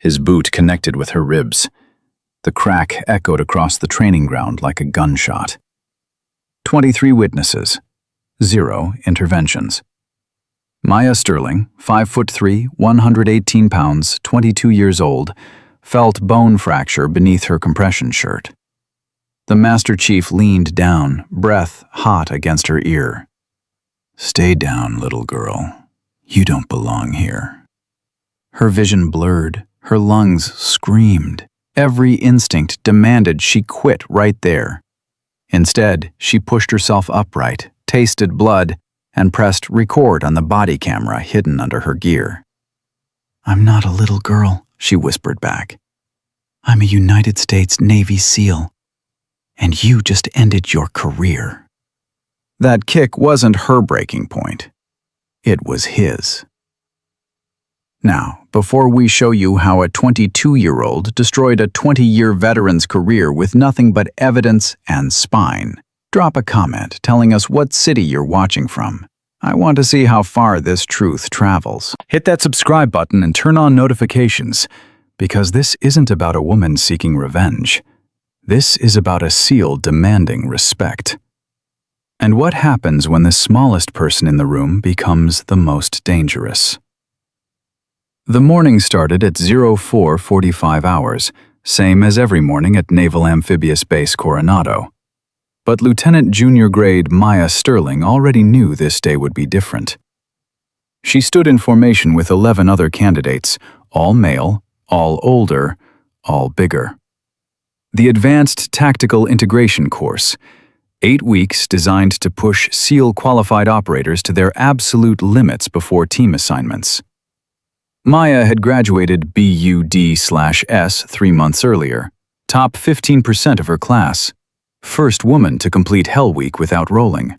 His boot connected with her ribs. The crack echoed across the training ground like a gunshot. 23 witnesses. 0 interventions. Maya Sterling, 5'3", 118 pounds, 22 years old, felt bone fracture beneath her compression shirt. The Master Chief leaned down, breath hot against her ear. "Stay down, little girl. You don't belong here." Her vision blurred, her lungs screamed. Every instinct demanded she quit right there. Instead, she pushed herself upright, tasted blood, and pressed record on the body camera hidden under her gear. "I'm not a little girl," she whispered back. "I'm a United States Navy SEAL, and you just ended your career." That kick wasn't her breaking point. It was his. Now, before we show you how a 22-year-old destroyed a 20-year veteran's career with nothing but evidence and spine, drop a comment telling us what city you're watching from. I want to see how far this truth travels. Hit that subscribe button and turn on notifications, because this isn't about a woman seeking revenge. This is about a SEAL demanding respect. And what happens when the smallest person in the room becomes the most dangerous? The morning started at 04:45 hours, same as every morning at Naval Amphibious Base Coronado. But Lieutenant Junior Grade Maya Sterling already knew this day would be different. She stood in formation with 11 other candidates, all male, all older, all bigger. The Advanced Tactical Integration Course, 8 weeks designed to push SEAL-qualified operators to their absolute limits before team assignments. Maya had graduated BUD/S 3 months earlier, top 15% of her class, first woman to complete Hell Week without rolling,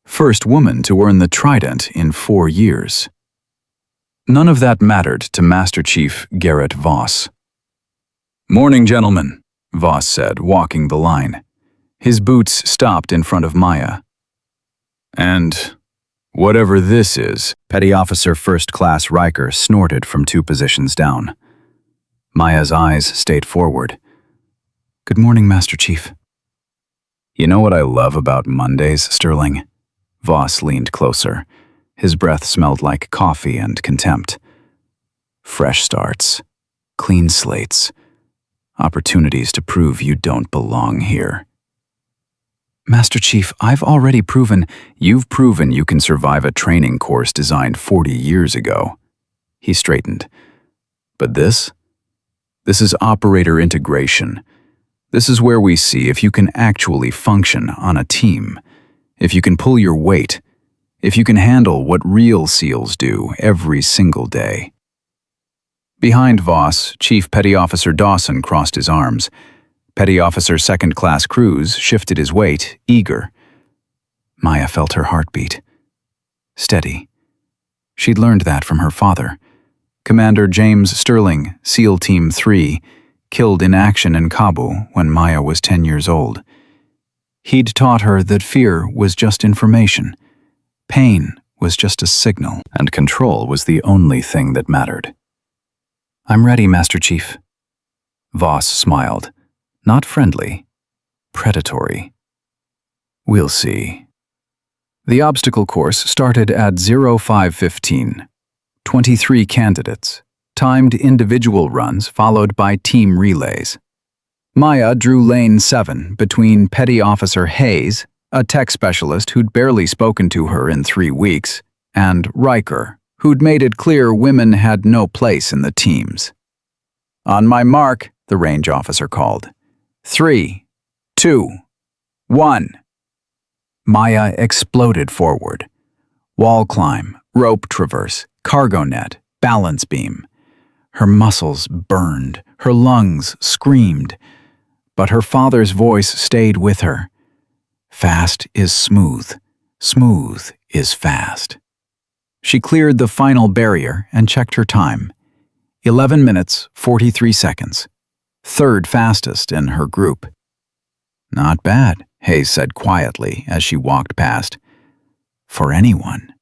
first woman to earn the Trident in 4 years. None of that mattered to Master Chief Garrett Voss. "Morning, gentlemen," Voss said, walking the line. His boots stopped in front of Maya. "And whatever this is," Petty Officer First Class Riker snorted from 2 positions down. Maya's eyes stayed forward. "Good morning, Master Chief." "You know what I love about Mondays, Sterling?" Voss leaned closer. His breath smelled like coffee and contempt. "Fresh starts, clean slates, opportunities to prove you don't belong here." "Master Chief, I've already proven..." "You've proven you can survive a training course designed 40 years ago." He straightened. "But this is operator integration. This is where we see if you can actually function on a team, if you can pull your weight, if you can handle what real SEALs do every single day." Behind Voss, Chief Petty Officer Dawson crossed his arms. Petty Officer Second Class Cruz shifted his weight, eager. Maya felt her heartbeat. Steady. She'd learned that from her father. Commander James Sterling, SEAL Team 3, killed in action in Kabul when Maya was 10 years old. He'd taught her that fear was just information, pain was just a signal, and control was the only thing that mattered. "I'm ready, Master Chief." Voss smiled. Not friendly, predatory. "We'll see." The obstacle course started at 05:15. 23 candidates, timed individual runs followed by team relays. Maya drew lane 7 between Petty Officer Hayes, a tech specialist who'd barely spoken to her in 3 weeks, and Riker, who'd made it clear women had no place in the teams. "On my mark," the range officer called. 3, 2, 1. Maya exploded forward. Wall climb, rope traverse, cargo net, balance beam. Her muscles burned, her lungs screamed. But her father's voice stayed with her. Fast is smooth, smooth is fast. She cleared the final barrier and checked her time. 11 minutes, 43 seconds. Third fastest in her group. "Not bad," Hayes said quietly as she walked past. "For anyone."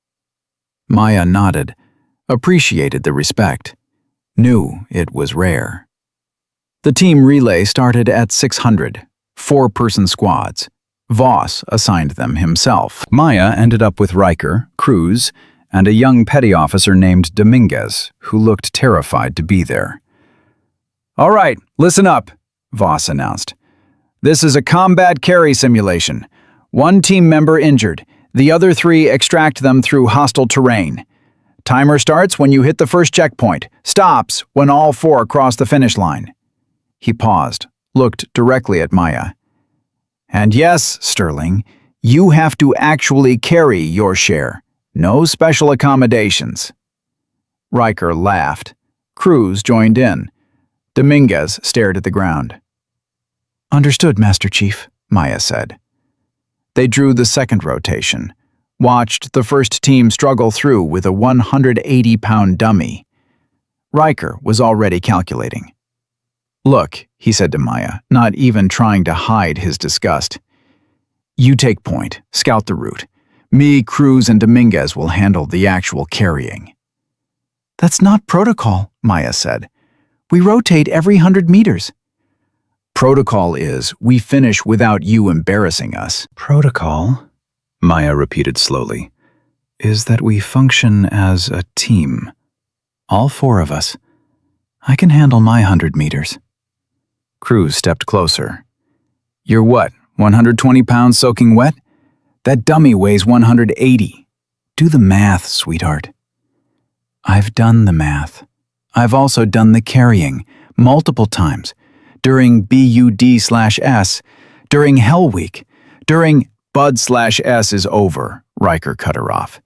Maya nodded, appreciated the respect. knew it was rare. The team relay started at 600, four-person squads. Voss assigned them himself. Maya ended up with Riker, Cruz, and a young petty officer named Dominguez, who looked terrified to be there. "All right, listen up," Voss announced. "This is a combat carry simulation. One team member injured. The other three extract them through hostile terrain. Timer starts when you hit the first checkpoint, stops when all four cross the finish line." He paused, looked directly at Maya. "And yes, Sterling, you have to actually carry your share. No special accommodations." Riker laughed. Cruz joined in. Dominguez stared at the ground. "Understood, Master Chief," Maya said. They drew the second rotation, watched the first team struggle through with a 180-pound dummy. Riker was already calculating. "Look," he said to Maya, not even trying to hide his disgust. "You take point, scout the route. Me, Cruz, and Dominguez will handle the actual carrying." "That's not protocol," Maya said. "We rotate every 100 meters. "Protocol is, we finish without you embarrassing us." "Protocol," Maya repeated slowly, "is that we function as a team. All four of us. I can handle my 100 meters. Cruz stepped closer. "You're what, 120 pounds soaking wet? That dummy weighs 180. Do the math, sweetheart." "I've done the math. I've also done the carrying, multiple times. During BUD/S, during Hell Week, during BUD/S is over," Riker cut her off.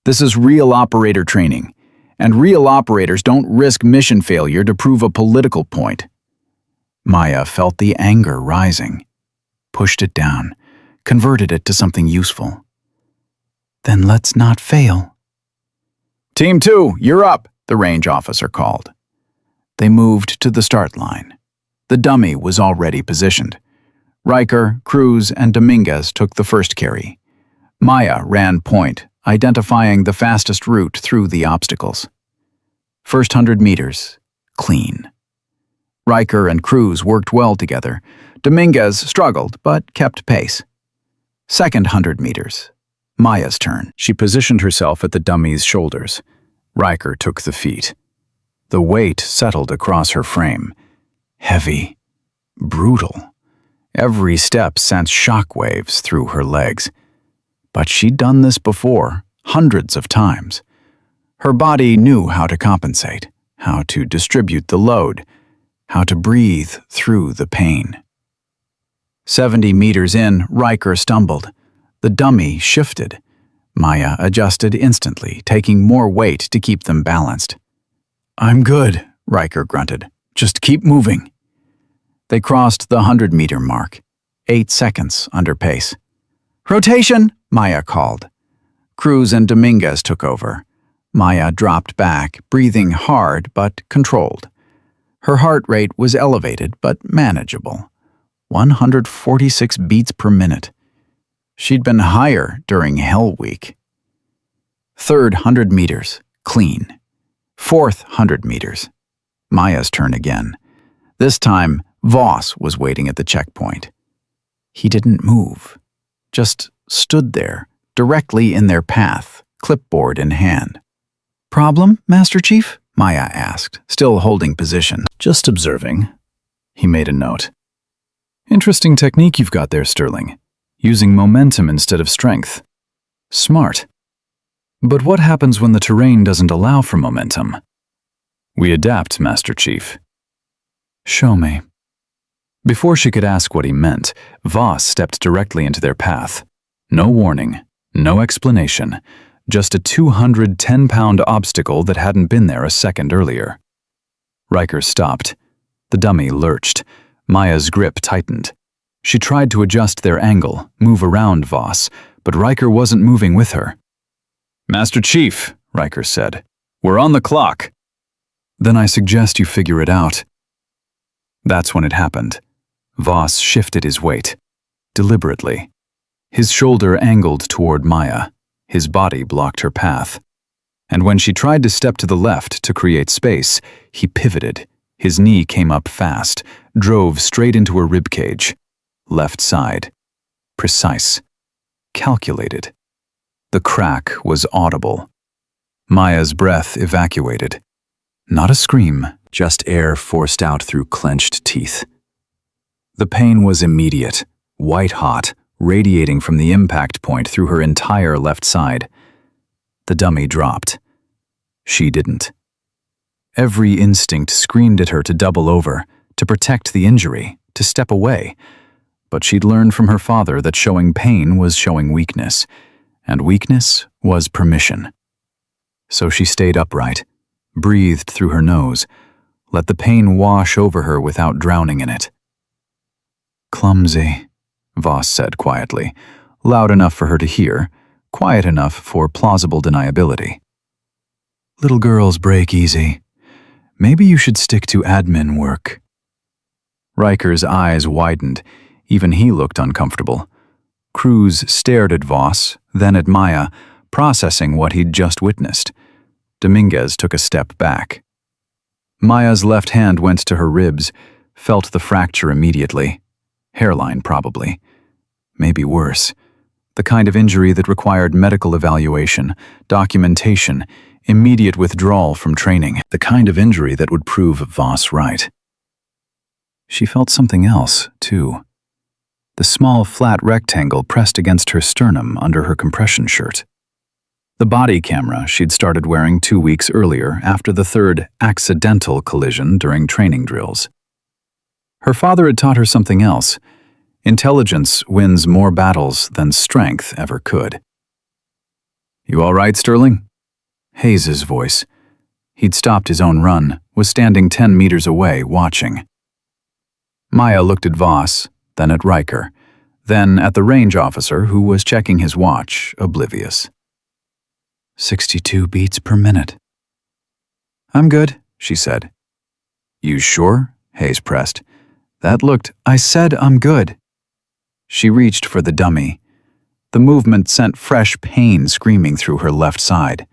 "This is real operator training, and real operators don't risk mission failure to prove a political point." Maya felt the anger rising, pushed it down, converted it to something useful. "Then let's not fail." "Team 2, you're up," the range officer called. They moved to the start line. The dummy was already positioned. Riker, Cruz, and Dominguez took the first carry. Maya ran point, identifying the fastest route through the obstacles. First 100 meters, clean. Riker and Cruz worked well together. Dominguez struggled, but kept pace. Second 100 meters. Maya's turn. She positioned herself at the dummy's shoulders. Riker took the feet. The weight settled across her frame. Heavy. Brutal. Every step sent shockwaves through her legs. But she'd done this before, hundreds of times. Her body knew how to compensate, how to distribute the load, how to breathe through the pain. 70 meters in, Riker stumbled. The dummy shifted. Maya adjusted instantly, taking more weight to keep them balanced. "I'm good," Riker grunted. "Just keep moving." They crossed the 100-meter mark, 8 seconds under pace. "Rotation!" Maya called. Cruz and Dominguez took over. Maya dropped back, breathing hard but controlled. Her heart rate was elevated but manageable. 146 beats per minute. She'd been higher during Hell Week. Third 100 meters, clean. Fourth 100 meters. Maya's turn again. This time, Voss was waiting at the checkpoint. He didn't move, just stood there, directly in their path, clipboard in hand. "Problem, Master Chief?" Maya asked, still holding position. "Just observing." He made a note. "Interesting technique you've got there, Sterling. Using momentum instead of strength. Smart. But what happens when the terrain doesn't allow for momentum?" "We adapt, Master Chief." "Show me." Before she could ask what he meant, Voss stepped directly into their path. No warning, no explanation, just a 210-pound obstacle that hadn't been there a second earlier. Riker stopped. The dummy lurched. Maya's grip tightened. She tried to adjust their angle, move around Voss, but Riker wasn't moving with her. "Master Chief," Riker said, "we're on the clock." "Then I suggest you figure it out." That's when it happened. Voss shifted his weight, deliberately. His shoulder angled toward Maya. His body blocked her path. And when she tried to step to the left to create space, he pivoted. His knee came up fast, drove straight into her ribcage. Left side. Precise. Calculated. The crack was audible. Maya's breath evacuated. Not a scream, just air forced out through clenched teeth. The pain was immediate, white-hot, radiating from the impact point through her entire left side. The dummy dropped. She didn't. Every instinct screamed at her to double over, to protect the injury, to step away. But she'd learned from her father that showing pain was showing weakness, and weakness was permission. So she stayed upright, breathed through her nose, let the pain wash over her without drowning in it. "Clumsy," Voss said quietly, loud enough for her to hear, quiet enough for plausible deniability. "Little girls break easy. Maybe you should stick to admin work." Riker's eyes widened. Even he looked uncomfortable. Cruz stared at Voss, then at Maya, processing what he'd just witnessed. Dominguez took a step back. Maya's left hand went to her ribs, felt the fracture immediately. Hairline, probably. Maybe worse. The kind of injury that required medical evaluation, documentation, immediate withdrawal from training. The kind of injury that would prove Voss right. She felt something else, too. The small, flat rectangle pressed against her sternum under her compression shirt. The body camera she'd started wearing 2 weeks earlier after the third accidental collision during training drills. Her father had taught her something else. Intelligence wins more battles than strength ever could. "You all right, Sterling?" Hayes's voice. He'd stopped his own run, was standing 10 meters away, watching. Maya looked at Voss, then at Riker, then at the range officer who was checking his watch, oblivious. 62 beats per minute. "I'm good," she said. "You sure?" Hayes pressed. I said I'm good." She reached for the dummy. The movement sent fresh pain screaming through her left side.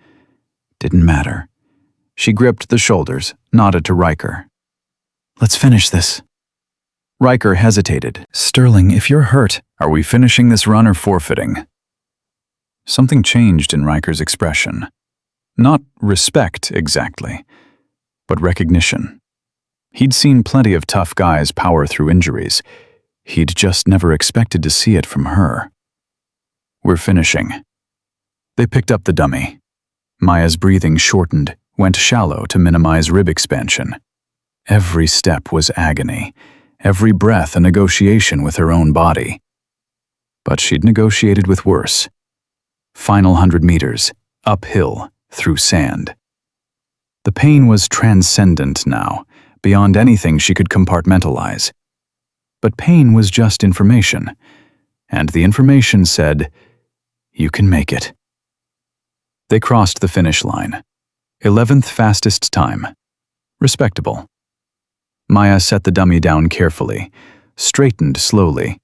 Didn't matter. She gripped the shoulders, nodded to Riker. "Let's finish this." Riker hesitated. "Sterling, if you're hurt, are we finishing this run or forfeiting?" Something changed in Riker's expression. Not respect, exactly, but recognition. He'd seen plenty of tough guys power through injuries. He'd just never expected to see it from her. "We're finishing." They picked up the dummy. Maya's breathing shortened, went shallow to minimize rib expansion. Every step was agony, every breath a negotiation with her own body. But she'd negotiated with worse. Final 100 meters, uphill, through sand. The pain was transcendent now, beyond anything she could compartmentalize. But pain was just information, and the information said, "You can make it." They crossed the finish line. 11th fastest time. Respectable. Maya set the dummy down carefully, straightened slowly.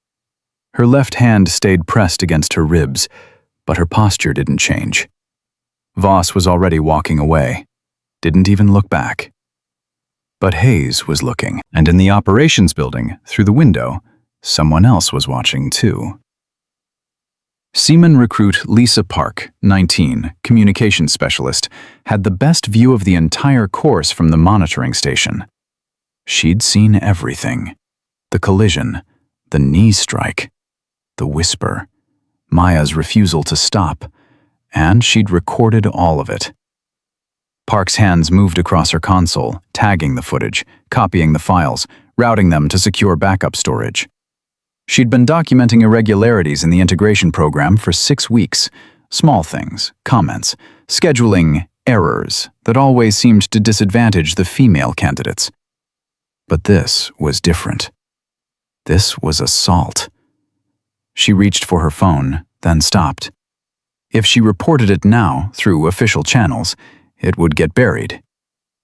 Her left hand stayed pressed against her ribs, but her posture didn't change. Voss was already walking away, didn't even look back. But Hayes was looking, and in the operations building, through the window, someone else was watching too. Seaman recruit Lisa Park, 19, communications specialist, had the best view of the entire course from the monitoring station. She'd seen everything. The collision, the knee strike, the whisper, Maya's refusal to stop, and she'd recorded all of it. Park's hands moved across her console, tagging the footage, copying the files, routing them to secure backup storage. She'd been documenting irregularities in the integration program for 6 weeks, small things, comments, scheduling errors that always seemed to disadvantage the female candidates. But this was different. This was assault. She reached for her phone, then stopped. If she reported it now through official channels, it would get buried.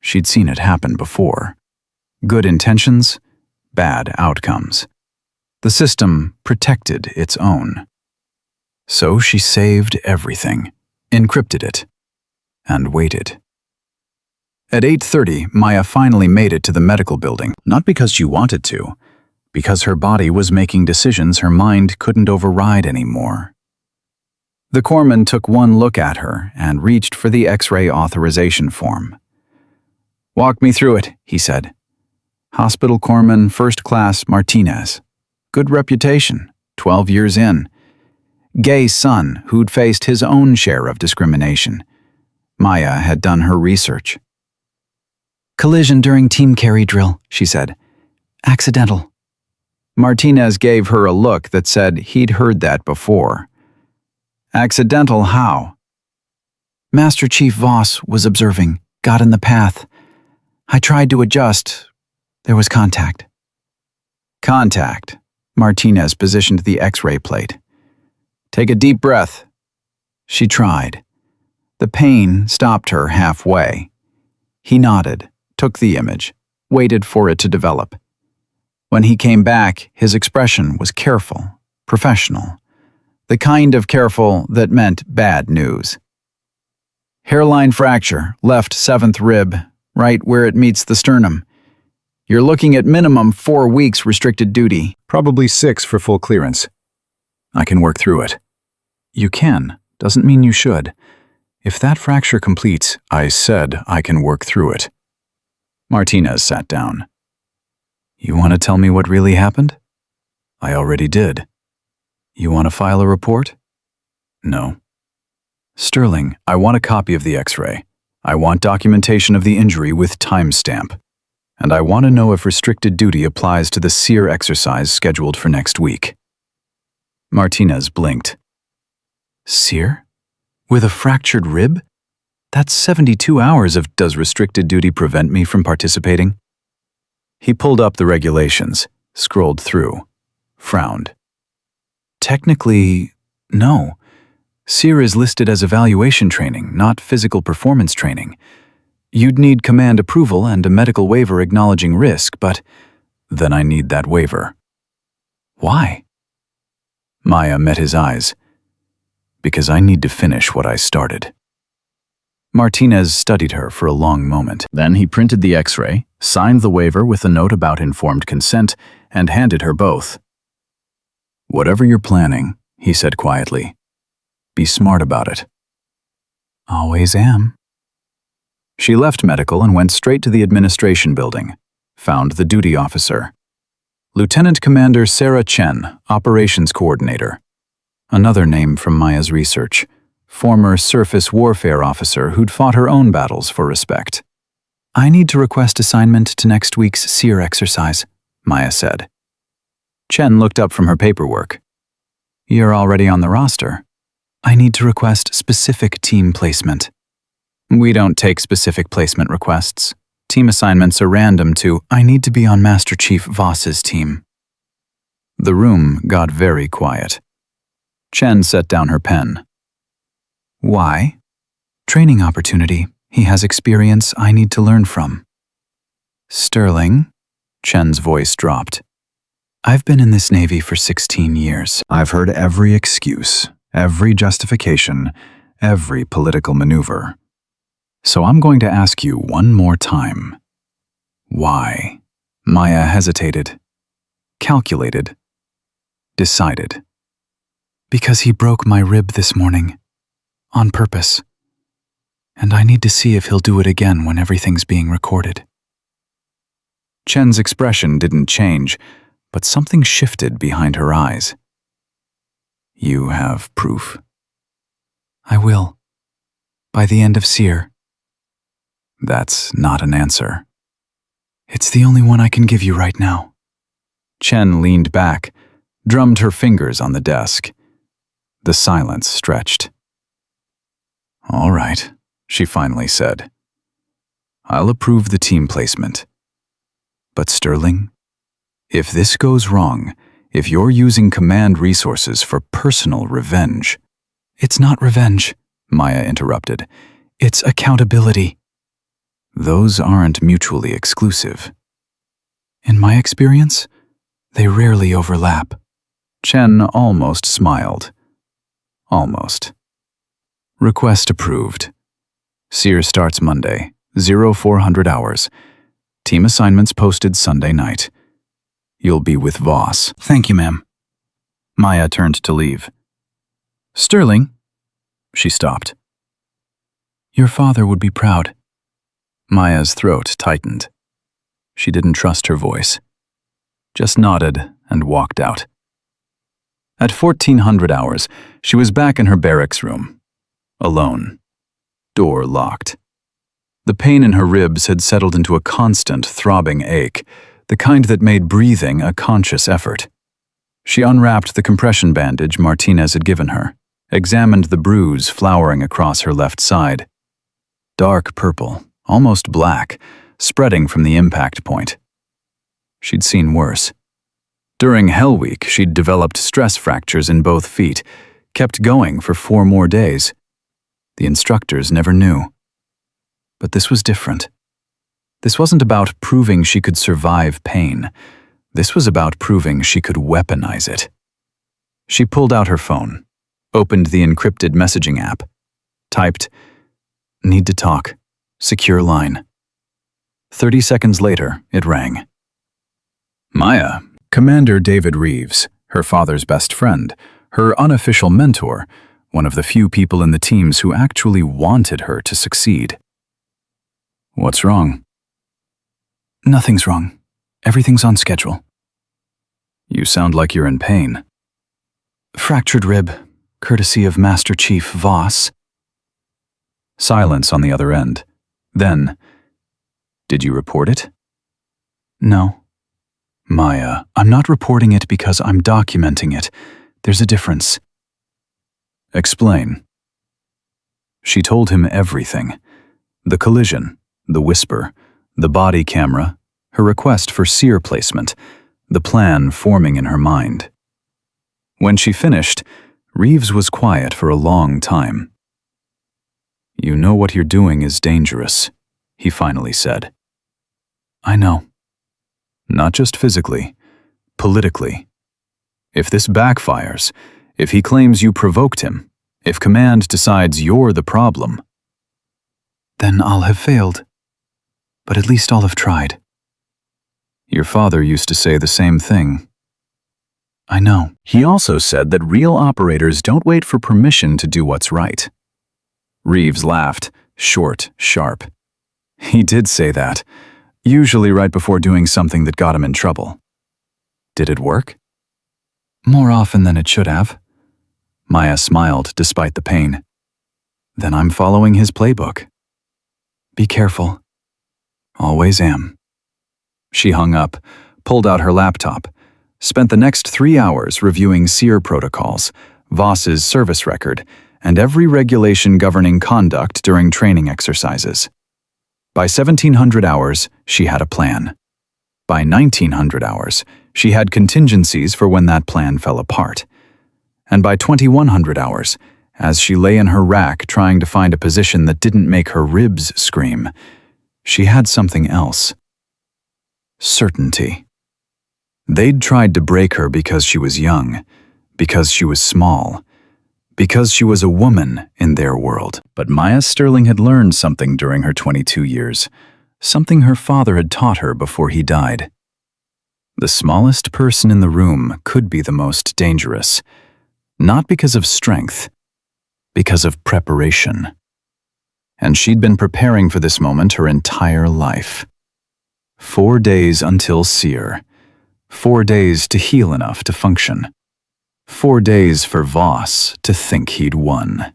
She'd seen it happen before. Good intentions, bad outcomes. The system protected its own. So she saved everything, encrypted it. and waited. At 8:30, Maya finally made it to the medical building, not because she wanted to, because her body was making decisions her mind couldn't override anymore. The corpsman took one look at her and reached for the X-ray authorization form. "Walk me through it," he said. "Hospital corpsman, first class, Martinez. Good reputation, 12 years in. Gay son who'd faced his own share of discrimination. Maya had done her research. "Collision during team carry drill," she said. "Accidental." Martinez gave her a look that said he'd heard that before. "Accidental how?" "Master Chief Voss was observing, got in the path. I tried to adjust. There was contact." "Contact." Martinez positioned the X-ray plate. "Take a deep breath." She tried. The pain stopped her halfway. He nodded, took the image, waited for it to develop. When he came back, his expression was careful, professional. The kind of careful that meant bad news. "Hairline fracture, left 7th rib, right where it meets the sternum. You're looking at minimum 4 weeks restricted duty, probably 6 for full clearance. I can work through it." "You can, doesn't mean you should. If that fracture completes, I said I can work through it." Martinez sat down. "You want to tell me what really happened?" "I already did." "You want to file a report?" "No." "Sterling, I want a copy of the X-ray. I want documentation of the injury with timestamp. And I want to know if restricted duty applies to the SEER exercise scheduled for next week." Martinez blinked. "SEER? With a fractured rib? That's 72 hours of does restricted duty prevent me from participating?" He pulled up the regulations, scrolled through, frowned. "Technically, no. SEER is listed as evaluation training, not physical performance training. You'd need command approval and a medical waiver acknowledging risk, but then I need that waiver." "Why?" Maya met his eyes. "Because I need to finish what I started." Martinez studied her for a long moment. Then he printed the X-ray, signed the waiver with a note about informed consent, and handed her both. "Whatever you're planning," he said quietly, "be smart about it." "Always am." She left medical and went straight to the administration building, found the duty officer. Lieutenant Commander Sarah Chen, Operations Coordinator. Another name from Maya's research. Former surface warfare officer who'd fought her own battles for respect. "I need to request assignment to next week's SEER exercise," Maya said. Chen looked up from her paperwork. "You're already on the roster." "I need to request specific team placement." "We don't take specific placement requests. Team assignments are random to, I need to be on Master Chief Voss's team." The room got very quiet. Chen set down her pen. "Why?" "Training opportunity. He has experience I need to learn from." "Sterling," Chen's voice dropped. "I've been in this Navy for 16 years. I've heard every excuse, every justification, every political maneuver. So I'm going to ask you one more time. Why?" Maya hesitated, calculated, decided. "Because he broke my rib this morning. On purpose. And I need to see if he'll do it again when everything's being recorded." Chen's expression didn't change, but something shifted behind her eyes. "You have proof?" "I will. By the end of SEER." "That's not an answer." "It's the only one I can give you right now." Chen leaned back, drummed her fingers on the desk. The silence stretched. "All right," she finally said. "I'll approve the team placement. But Sterling, if this goes wrong, if you're using command resources for personal revenge—" "It's not revenge," Maya interrupted. "It's accountability." "Those aren't mutually exclusive." "In my experience, they rarely overlap." Chen almost smiled. Almost. "Request approved. SEER starts Monday, 0400 hours. Team assignments posted Sunday night. You'll be with Voss. Thank you, ma'am. Maya turned to leave. Sterling? She stopped. Your father would be proud. Maya's throat tightened. She didn't trust her voice. Just nodded and walked out. At 1400 hours, she was back in her barracks room. Alone. Door locked. The pain in her ribs had settled into a constant, throbbing ache, the kind that made breathing a conscious effort. She unwrapped the compression bandage Martinez had given her, examined the bruise flowering across her left side. Dark purple, almost black, spreading from the impact point. She'd seen worse. During Hell Week, she'd developed stress fractures in both feet, kept going for 4 more days. The instructors never knew. But this was different. This wasn't about proving she could survive pain. This was about proving she could weaponize it. She pulled out her phone, opened the encrypted messaging app, typed, "Need to talk. Secure line." 30 seconds later, it rang. Maya, Commander David Reeves, her father's best friend, her unofficial mentor, one of the few people in the teams who actually wanted her to succeed. What's wrong? Nothing's wrong. Everything's on schedule. You sound like you're in pain. Fractured rib, courtesy of Master Chief Voss. Silence on the other end. Then, did you report it? No. Maya, I'm not reporting it because I'm documenting it. There's a difference. Explain. She told him everything. The collision, the whisper, the body camera, her request for SEER placement, the plan forming in her mind. When she finished, Reeves was quiet for a long time. You know what you're doing is dangerous, he finally said. I know. Not just physically, politically. If this backfires, if he claims you provoked him, if Command decides you're the problem, then I'll have failed. But at least I'll have tried. Your father used to say the same thing. I know. He also said that real operators don't wait for permission to do what's right. Reeves laughed, short, sharp. He did say that, usually right before doing something that got him in trouble. Did it work? More often than it should have. Maya smiled despite the pain. Then I'm following his playbook. Be careful. Always am. She hung up, pulled out her laptop, spent the next 3 hours reviewing SEER protocols, Voss's service record, and every regulation governing conduct during training exercises. By 1700 hours, she had a plan. By 1900 hours, she had contingencies for when that plan fell apart. And by 2100 hours, as she lay in her rack trying to find a position that didn't make her ribs scream, she had something else. Certainty. They'd tried to break her because she was young, because she was small, because she was a woman in their world. But Maya Sterling had learned something during her 22 years, something her father had taught her before he died. The smallest person in the room could be the most dangerous, not because of strength, because of preparation. And she'd been preparing for this moment her entire life. 4 days until SEER. 4 days to heal enough to function. 4 days for Voss to think he'd won.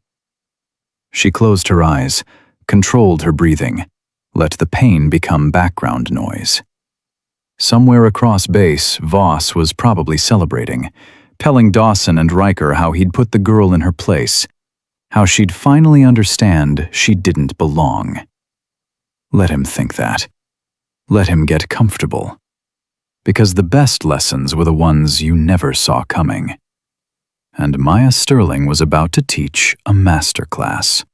She closed her eyes, controlled her breathing, let the pain become background noise. Somewhere across base, Voss was probably celebrating, telling Dawson and Riker how he'd put the girl in her place, how she'd finally understand she didn't belong. Let him think that. Let him get comfortable. Because the best lessons were the ones you never saw coming. And Maya Sterling was about to teach a masterclass.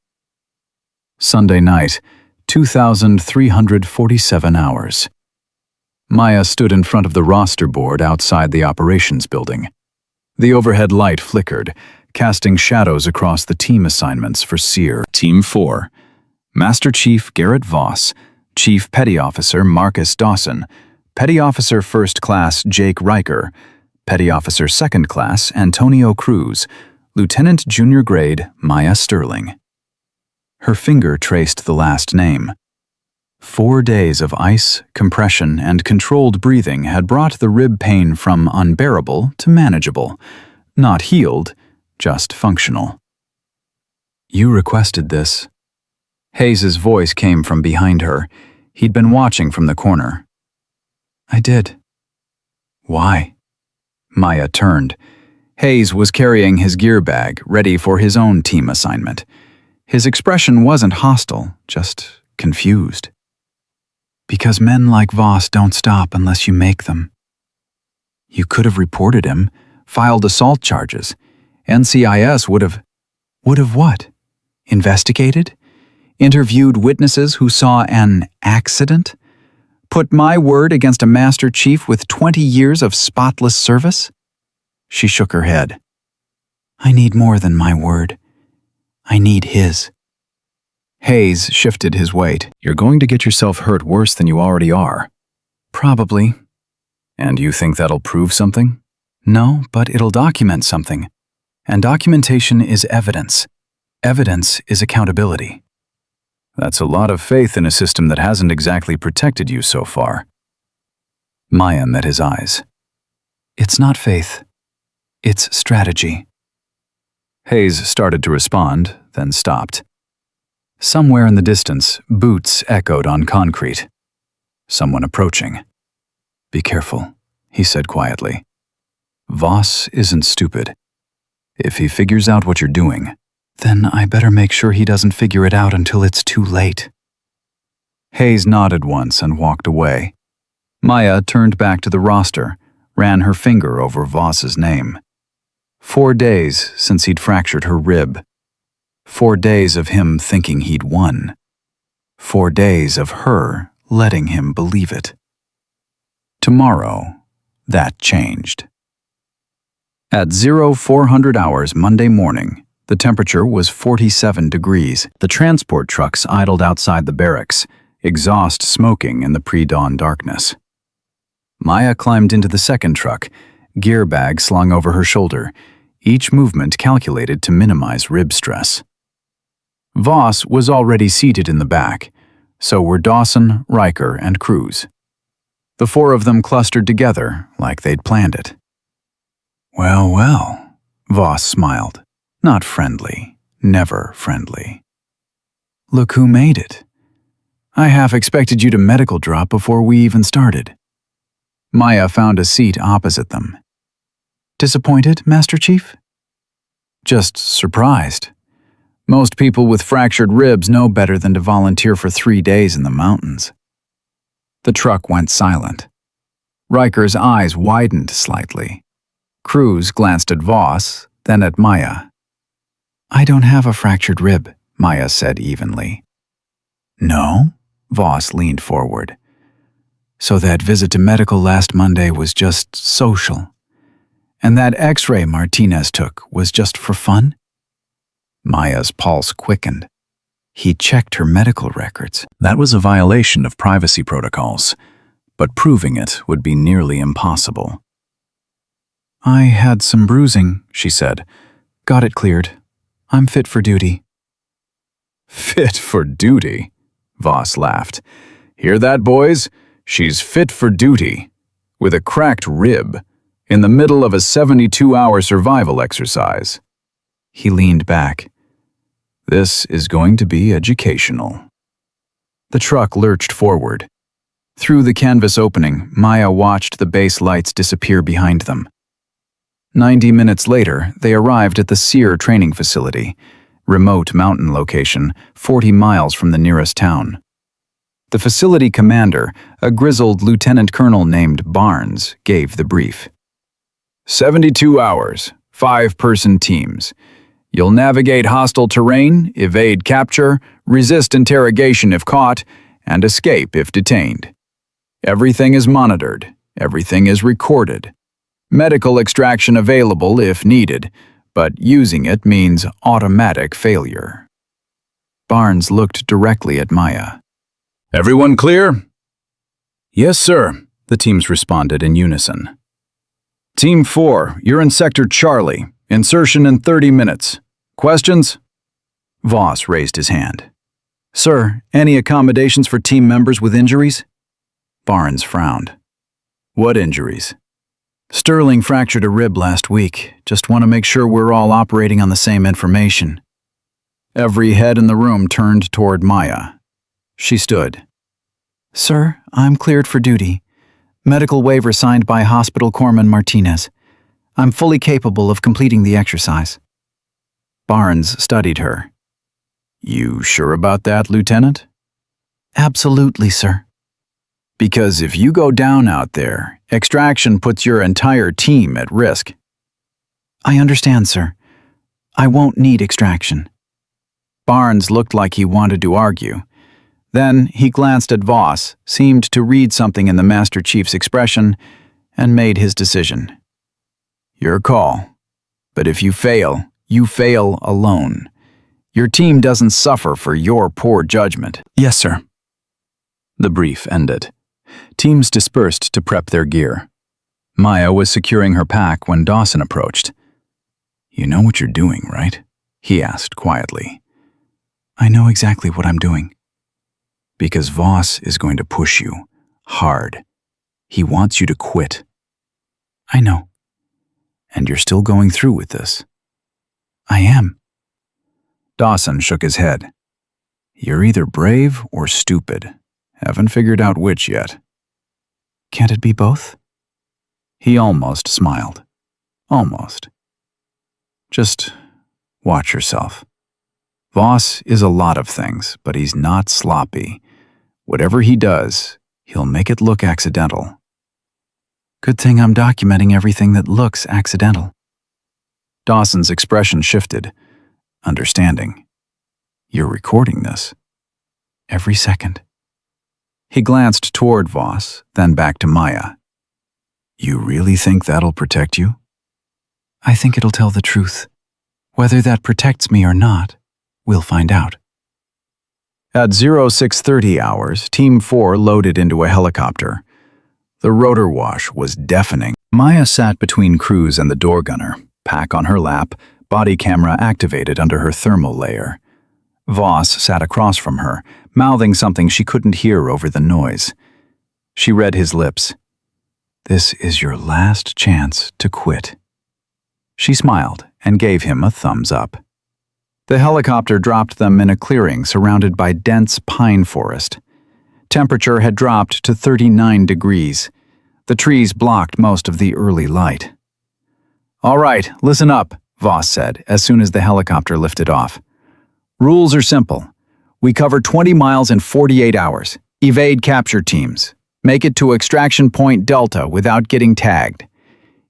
Sunday night, 2,347 hours. Maya stood in front of the roster board outside the operations building. The overhead light flickered, casting shadows across the team assignments for SEER. Team 4. Master Chief Garrett Voss, Chief Petty Officer Marcus Dawson, Petty Officer First Class Jake Riker, Petty Officer Second Class Antonio Cruz, Lieutenant Junior Grade Maya Sterling. Her finger traced the last name. 4 days of ice, compression, and controlled breathing had brought the rib pain from unbearable to manageable. Not healed, just functional. "You requested this." Hayes's voice came from behind her. He'd been watching from the corner. "I did." "Why?" Maya turned. Hayes was carrying his gear bag, ready for his own team assignment. His expression wasn't hostile, just confused. "Because men like Voss don't stop unless you make them." "You could have reported him, filed assault charges. NCIS would have..." "Would have what? Investigated? Interviewed witnesses who saw an accident? Put my word against a Master Chief with 20 years of spotless service?" She shook her head. "I need more than my word. I need his." Hayes shifted his weight. "You're going to get yourself hurt worse than you already are." "Probably." "And you think that'll prove something?" "No, but it'll document something. And documentation is evidence. Evidence is accountability." "That's a lot of faith in a system that hasn't exactly protected you so far." Maya met his eyes. "It's not faith. It's strategy." Hayes started to respond, then stopped. Somewhere in the distance, boots echoed on concrete. Someone approaching. "Be careful," he said quietly. "Voss isn't stupid. If he figures out what you're doing, then I better make sure he doesn't figure it out until it's too late." Hayes nodded once and walked away. Maya turned back to the roster, ran her finger over Voss's name. 4 days since he'd fractured her rib. 4 days of him thinking he'd won. 4 days of her letting him believe it. Tomorrow, that changed. At 0400 hours Monday morning, the temperature was 47 degrees. The transport trucks idled outside the barracks, exhaust smoking in the pre-dawn darkness. Maya climbed into the second truck, gear bag slung over her shoulder, each movement calculated to minimize rib stress. Voss was already seated in the back, so were Dawson, Riker, and Cruz. The 4 of them clustered together like they'd planned it. "Well, well," Voss smiled. Not friendly, never friendly. "Look who made it. I half expected you to medical drop before we even started." Maya found a seat opposite them. "Disappointed, Master Chief?" "Just surprised. Most people with fractured ribs know better than to volunteer for 3 days in the mountains." The truck went silent. Riker's eyes widened slightly. Cruz glanced at Voss, then at Maya. "I don't have a fractured rib," Maya said evenly. "No?" Voss leaned forward. "So that visit to medical last Monday was just social? And that X-ray Martinez took was just for fun?" Maya's pulse quickened. He checked her medical records. That was a violation of privacy protocols, but proving it would be nearly impossible. "I had some bruising," she said. "Got it cleared. I'm fit for duty." "Fit for duty?" Voss laughed. "Hear that, boys? She's fit for duty. With a cracked rib. In the middle of a 72-hour survival exercise." He leaned back. "This is going to be educational." The truck lurched forward. Through the canvas opening, Maya watched the base lights disappear behind them. 90 minutes later, they arrived at the SEER training facility, remote mountain location 40 miles from the nearest town. The facility commander, a grizzled lieutenant colonel named Barnes, gave the brief. 72 hours, 5-person teams. You'll navigate hostile terrain, evade capture, resist interrogation if caught, and escape if detained. Everything is monitored. Everything is recorded. Medical extraction available if needed, but using it means automatic failure. Barnes looked directly at Maya. Everyone clear? Yes, sir, the teams responded in unison. Team 4, you're in Sector Charlie. Insertion in 30 minutes. Questions? Voss raised his hand. Sir, any accommodations for team members with injuries? Barnes frowned. What injuries? Sterling fractured a rib last week. Just want to make sure we're all operating on the same information. Every head in the room turned toward Maya. She stood. Sir, I'm cleared for duty. Medical waiver signed by Hospital Corpsman Martinez. I'm fully capable of completing the exercise. Barnes studied her. You sure about that, Lieutenant? Absolutely, sir. Because if you go down out there, extraction puts your entire team at risk. I understand, sir. I won't need extraction. Barnes looked like he wanted to argue. Then he glanced at Voss, seemed to read something in the Master Chief's expression, and made his decision. Your call. But if you fail alone. Your team doesn't suffer for your poor judgment. Yes, sir. The brief ended. Teams dispersed to prep their gear. Maya was securing her pack when Dawson approached. You know what you're doing, right? He asked quietly. I know exactly what I'm doing. Because Voss is going to push you. Hard. He wants you to quit. I know. And you're still going through with this. I am. Dawson shook his head. You're either brave or stupid. Haven't figured out which yet. Can't it be both? He almost smiled. Almost. Just watch yourself. Voss is a lot of things, but he's not sloppy. Whatever he does, he'll make it look accidental. Good thing I'm documenting everything that looks accidental. Dawson's expression shifted. Understanding. You're recording this. Every second. He glanced toward Voss, then back to Maya. You really think that'll protect you? I think it'll tell the truth. Whether that protects me or not, we'll find out. At 0630 hours, Team 4 loaded into a helicopter. The rotor wash was deafening. Maya sat between Cruz and the door gunner, pack on her lap, body camera activated under her thermal layer. Voss sat across from her, mouthing something she couldn't hear over the noise. She read his lips. This is your last chance to quit. She smiled and gave him a thumbs up. The helicopter dropped them in a clearing surrounded by dense pine forest. Temperature had dropped to 39 degrees. The trees blocked most of the early light. All right, listen up, Voss said as soon as the helicopter lifted off. Rules are simple. We cover 20 miles in 48 hours. Evade capture teams. Make it to extraction point Delta without getting tagged.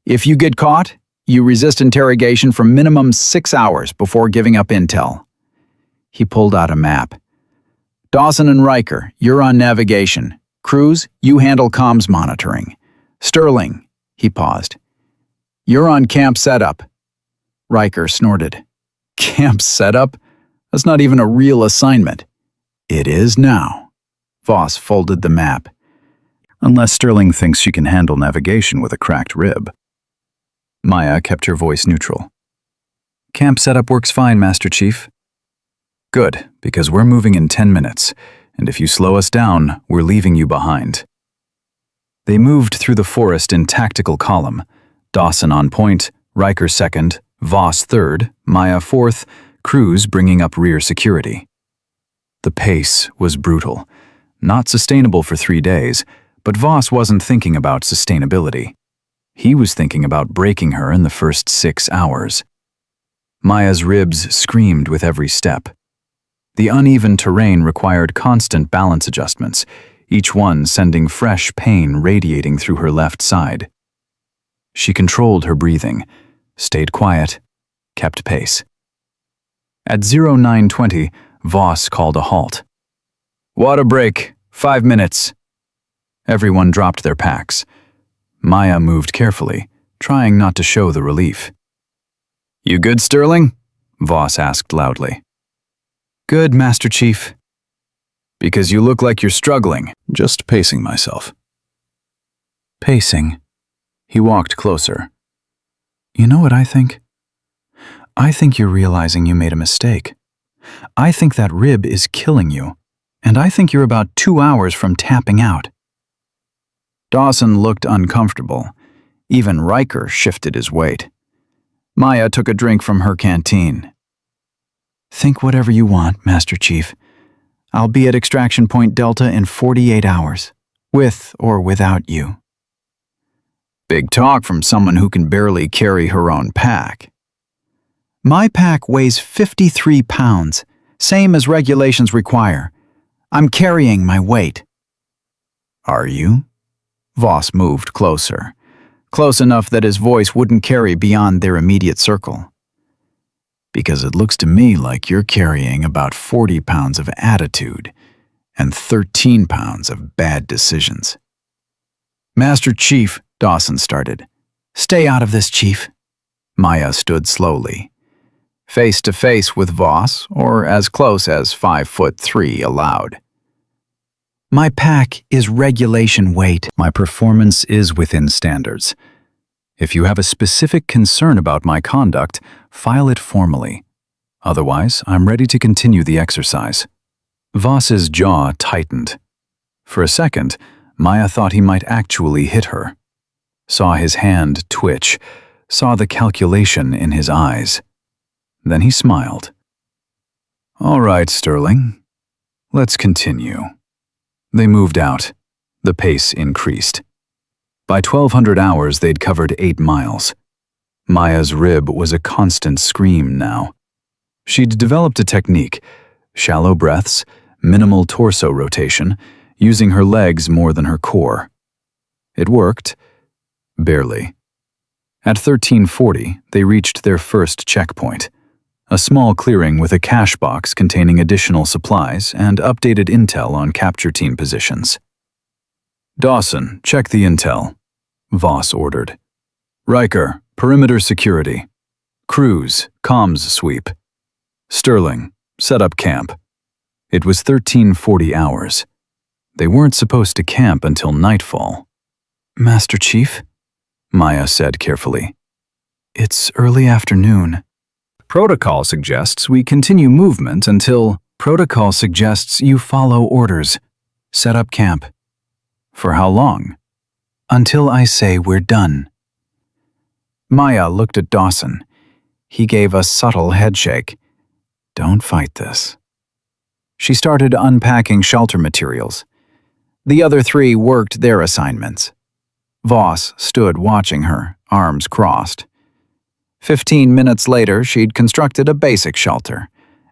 If you get caught, you resist interrogation for minimum 6 hours before giving up intel. He pulled out a map. Dawson and Riker, you're on navigation. Cruz, you handle comms monitoring. Sterling, he paused. You're on camp setup. Riker snorted. Camp setup? That's not even a real assignment. It is now. Voss folded the map. Unless Sterling thinks she can handle navigation with a cracked rib. Maya kept her voice neutral. Camp setup works fine, Master Chief. Good, because we're moving in 10 minutes, and if you slow us down, we're leaving you behind. They moved through the forest in tactical column. Dawson on point, Riker second, Voss third, Maya fourth, Cruz bringing up rear security. The pace was brutal. Not sustainable for 3 days, but Voss wasn't thinking about sustainability. He was thinking about breaking her in the first 6 hours. Maya's ribs screamed with every step. The uneven terrain required constant balance adjustments, each one sending fresh pain radiating through her left side. She controlled her breathing, stayed quiet, kept pace. At 0920, Voss called a halt. Water break, 5 minutes. Everyone dropped their packs. Maya moved carefully, trying not to show the relief. You good, Sterling? Voss asked loudly. Good, Master Chief. Because you look like you're struggling. Just pacing myself. Pacing. He walked closer. You know what I think? I think you're realizing you made a mistake. I think that rib is killing you, and I think you're about 2 hours from tapping out. Dawson looked uncomfortable. Even Riker shifted his weight. Maya took a drink from her canteen. Think whatever you want, Master Chief. I'll be at Extraction Point Delta in 48 hours, with or without you. Big talk from someone who can barely carry her own pack. My pack weighs 53 pounds, same as regulations require. I'm carrying my weight. Are you? Voss moved closer, close enough that his voice wouldn't carry beyond their immediate circle. Because it looks to me like you're carrying about 40 pounds of attitude and 13 pounds of bad decisions. Master Chief, Dawson started. Stay out of this, Chief. Maya stood slowly, face to face with Voss, or as close as 5'3" allowed. My pack is regulation weight. My performance is within standards. If you have a specific concern about my conduct, file it formally. Otherwise, I'm ready to continue the exercise. Voss's jaw tightened. For a second, Maya thought he might actually hit her. Saw his hand twitch, saw the calculation in his eyes. Then he smiled. All right, Sterling. Let's continue. They moved out. The pace increased. By 1200 hours, they'd covered 8 miles. Maya's rib was a constant scream now. She'd developed a technique, shallow breaths, minimal torso rotation, using her legs more than her core. It worked. Barely. At 1340, they reached their first checkpoint, a small clearing with a cache box containing additional supplies and updated intel on capture team positions. Dawson, check the intel, Voss ordered. Riker, perimeter security. Cruz, comms sweep. Sterling, set up camp. It was 1340 hours. They weren't supposed to camp until nightfall. Master Chief? Maya said carefully. It's early afternoon. Protocol suggests we continue movement until... Protocol suggests you follow orders. Set up camp. For how long? Until I say we're done. Maya looked at Dawson. He gave a subtle headshake. Don't fight this. She started unpacking shelter materials. The other 3 worked their assignments. Voss stood watching her, arms crossed. 15 minutes later, she'd constructed a basic shelter,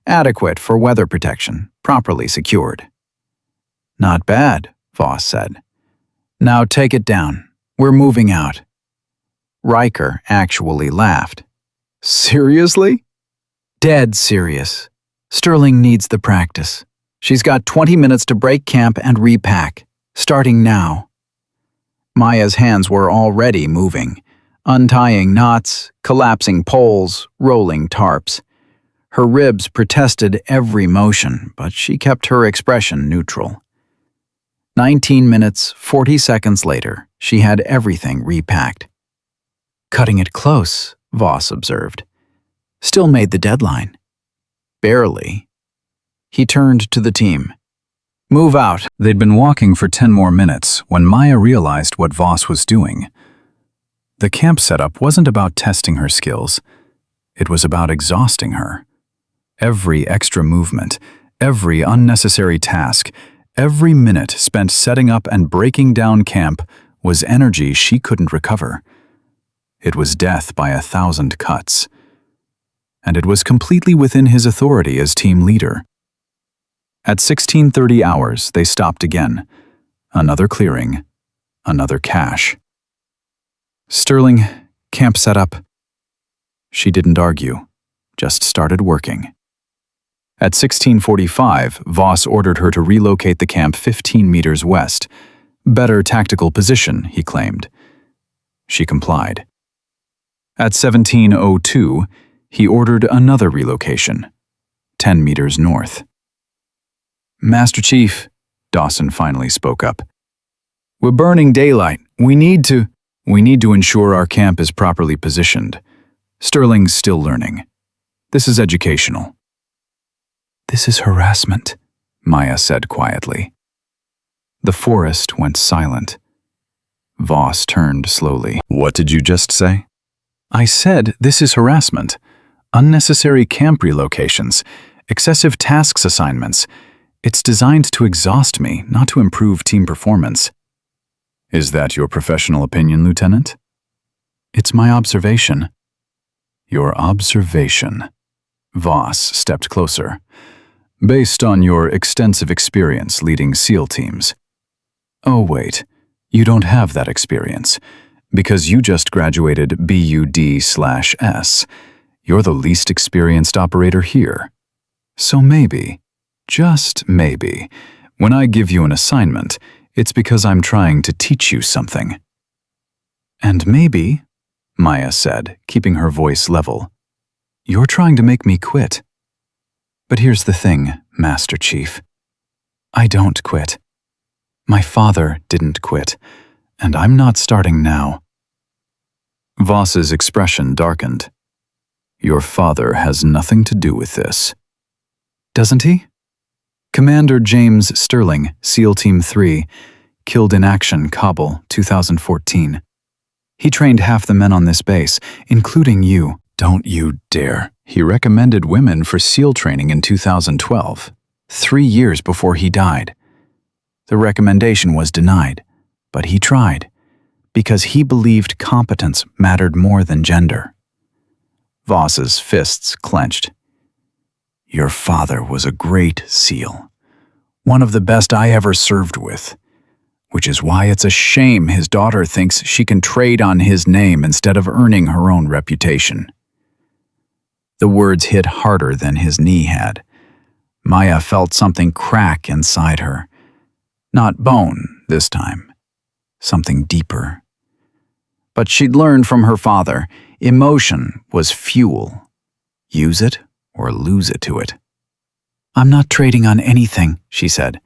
adequate for weather protection, properly secured. Not bad, Voss said. Now take it down. We're moving out. Riker actually laughed. Seriously? Dead serious. Sterling needs the practice. She's got 20 minutes to break camp and repack, starting now. Maya's hands were already moving, untying knots, collapsing poles, rolling tarps. Her ribs protested every motion, but she kept her expression neutral. 19 minutes, 40 seconds later, she had everything repacked. Cutting it close, Voss observed. Still made the deadline. Barely. He turned to the team. Move out. They'd been walking for 10 more minutes when Maya realized what Voss was doing. The camp setup wasn't about testing her skills. It was about exhausting her. Every extra movement, every unnecessary task, every minute spent setting up and breaking down camp was energy she couldn't recover. It was death by 1,000 cuts. And it was completely within his authority as team leader. At 1630 hours, they stopped again. Another clearing, another cache. Sterling, camp set up. She didn't argue, just started working. At 1645, Voss ordered her to relocate the camp 15 meters west. Better tactical position, he claimed. She complied. At 1702, he ordered another relocation. 10 meters north. "Master Chief," Dawson finally spoke up. "We're burning daylight. We need to ensure our camp is properly positioned. Sterling's still learning. This is educational." "This is harassment," Maya said quietly. The forest went silent. Voss turned slowly. "What did you just say?" "I said this is harassment. Unnecessary camp relocations, excessive tasks assignments. It's designed to exhaust me, not to improve team performance." "Is that your professional opinion, Lieutenant?" "It's my observation." "Your observation." Voss stepped closer. "Based on your extensive experience leading SEAL teams." "Oh, wait. You don't have that experience. Because you just graduated BUD/S. You're the least experienced operator here. So maybe, just maybe, when I give you an assignment, it's because I'm trying to teach you something." "And maybe," Maya said, keeping her voice level, "you're trying to make me quit." "But here's the thing, Master Chief. I don't quit. My father didn't quit, and I'm not starting now." Voss's expression darkened. "Your father has nothing to do with this." "Doesn't he?" "Commander James Sterling, SEAL Team 3, killed in action, Kabul, 2014. He trained half the men on this base, including you." "Don't you dare." "He recommended women for SEAL training in 2012, 3 years before he died. The recommendation was denied, but he tried, because he believed competence mattered more than gender." Voss's fists clenched. "Your father was a great SEAL, one of the best I ever served with, which is why it's a shame his daughter thinks she can trade on his name instead of earning her own reputation." The words hit harder than his knee had. Maya felt something crack inside her. Not bone, this time. Something deeper. But she'd learned from her father, emotion was fuel. Use it or lose it to it. "I'm not trading on anything," she said.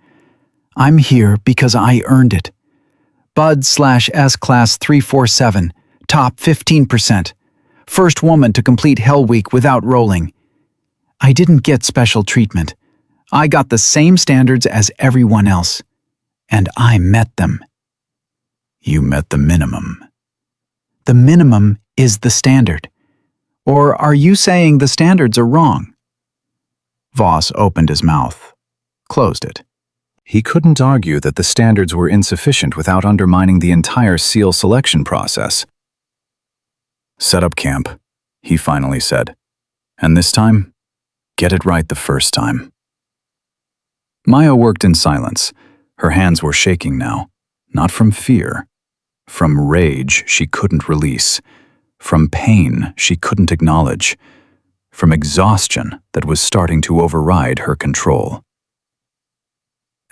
"I'm here because I earned it. Bud/S Class 347, top 15%. First woman to complete Hell Week without rolling. I didn't get special treatment. I got the same standards as everyone else. And I met them." "You met the minimum." "The minimum is the standard. Or are you saying the standards are wrong?" Voss opened his mouth, closed it. He couldn't argue that the standards were insufficient without undermining the entire SEAL selection process. "Set up camp," he finally said. "And this time, get it right the first time." Maya worked in silence. Her hands were shaking now, not from fear, from rage she couldn't release, from pain she couldn't acknowledge, from exhaustion that was starting to override her control.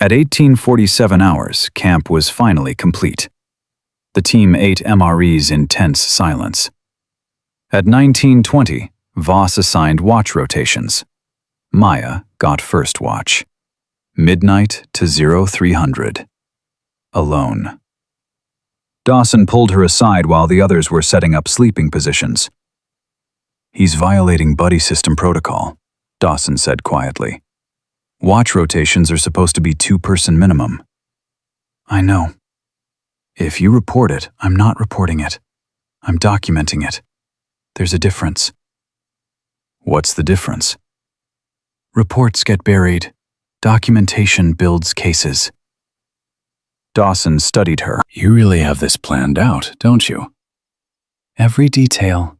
At 1847 hours, camp was finally complete. The team ate MREs in tense silence. At 1920, Voss assigned watch rotations. Maya got first watch. Midnight to 0300. Alone. Dawson pulled her aside while the others were setting up sleeping positions. "He's violating buddy system protocol," Dawson said quietly. "Watch rotations are supposed to be 2-person minimum." "I know. If you report it, I'm not reporting it. I'm documenting it. There's a difference." "What's the difference?" "Reports get buried. Documentation builds cases." Dawson studied her. "You really have this planned out, don't you?" "Every detail."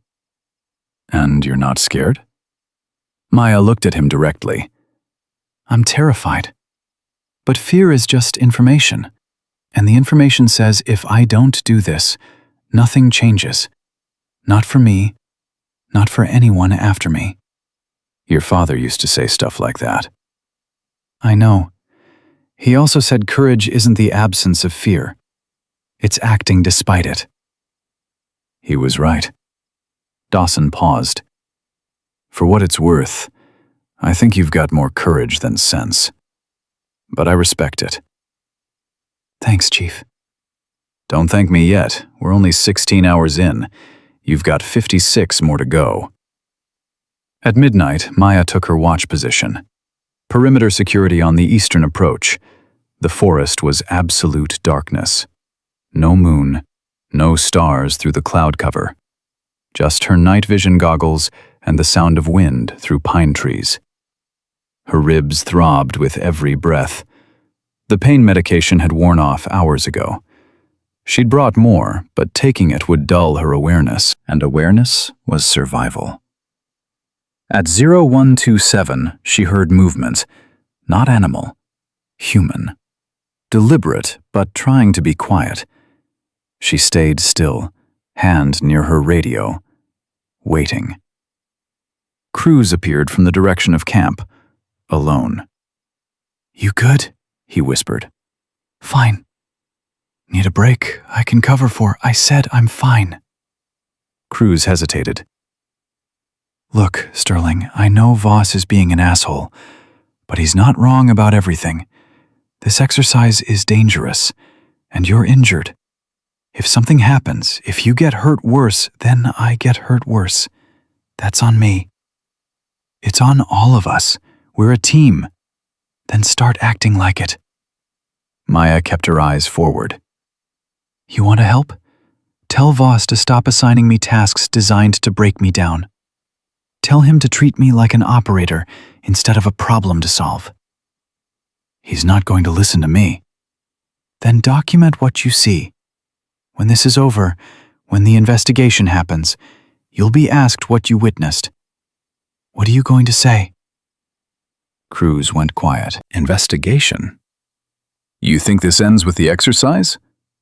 "And you're not scared?" Maya looked at him directly. "I'm terrified. But fear is just information. And the information says if I don't do this, nothing changes. Not for me, not for anyone after me." "Your father used to say stuff like that." "I know. He also said courage isn't the absence of fear. It's acting despite it." He was right. Dawson paused. "For what it's worth, I think you've got more courage than sense. But I respect it. Thanks, Chief. Don't thank me yet. We're only 16 hours in. You've got 56 more to go. At midnight, Maya took her watch position. Perimeter security on the eastern approach. The forest was absolute darkness. No moon, no stars through the cloud cover. Just her night vision goggles and the sound of wind through pine trees. Her ribs throbbed with every breath. The pain medication had worn off hours ago. She'd brought more, but taking it would dull her awareness, and awareness was survival. At 0127, she heard movement, not animal, human. Deliberate, but trying to be quiet. She stayed still, hand near her radio, waiting. Cruz appeared from the direction of camp, alone. You good? He whispered. Fine. Need a break? I can cover for. I said I'm fine. Cruz hesitated. Look, Sterling, I know Voss is being an asshole, but he's not wrong about everything. This exercise is dangerous, and you're injured. If something happens, if you get hurt worse, then I get hurt worse. That's on me. It's on all of us. We're a team. Then start acting like it. Maya kept her eyes forward. You want to help? Tell Voss to stop assigning me tasks designed to break me down. Tell him to treat me like an operator instead of a problem to solve. He's not going to listen to me. Then document what you see. When this is over, when the investigation happens, you'll be asked what you witnessed. What are you going to say? Cruz went quiet. Investigation? You think this ends with the exercise?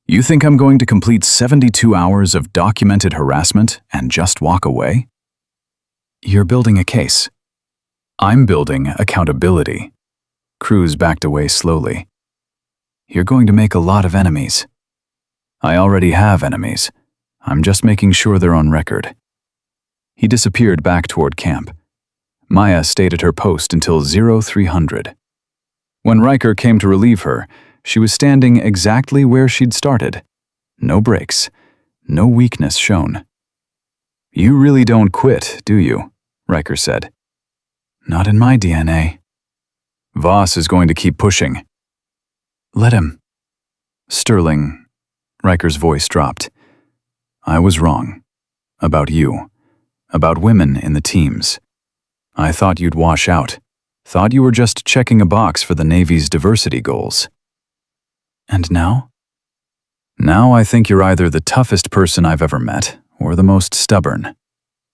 You think I'm going to complete 72 hours of documented harassment and just walk away? You're building a case. I'm building accountability. Cruz backed away slowly. You're going to make a lot of enemies. I already have enemies. I'm just making sure they're on record. He disappeared back toward camp. Maya stayed at her post until 0300. When Riker came to relieve her, she was standing exactly where she'd started. No breaks, no weakness shown. You really don't quit, do you? Riker said. Not in my DNA. Voss is going to keep pushing. Let him. Sterling, Riker's voice dropped. I was wrong. About you. About women in the teams. I thought you'd wash out. Thought you were just checking a box for the Navy's diversity goals. And now? Now I think you're either the toughest person I've ever met, or the most stubborn.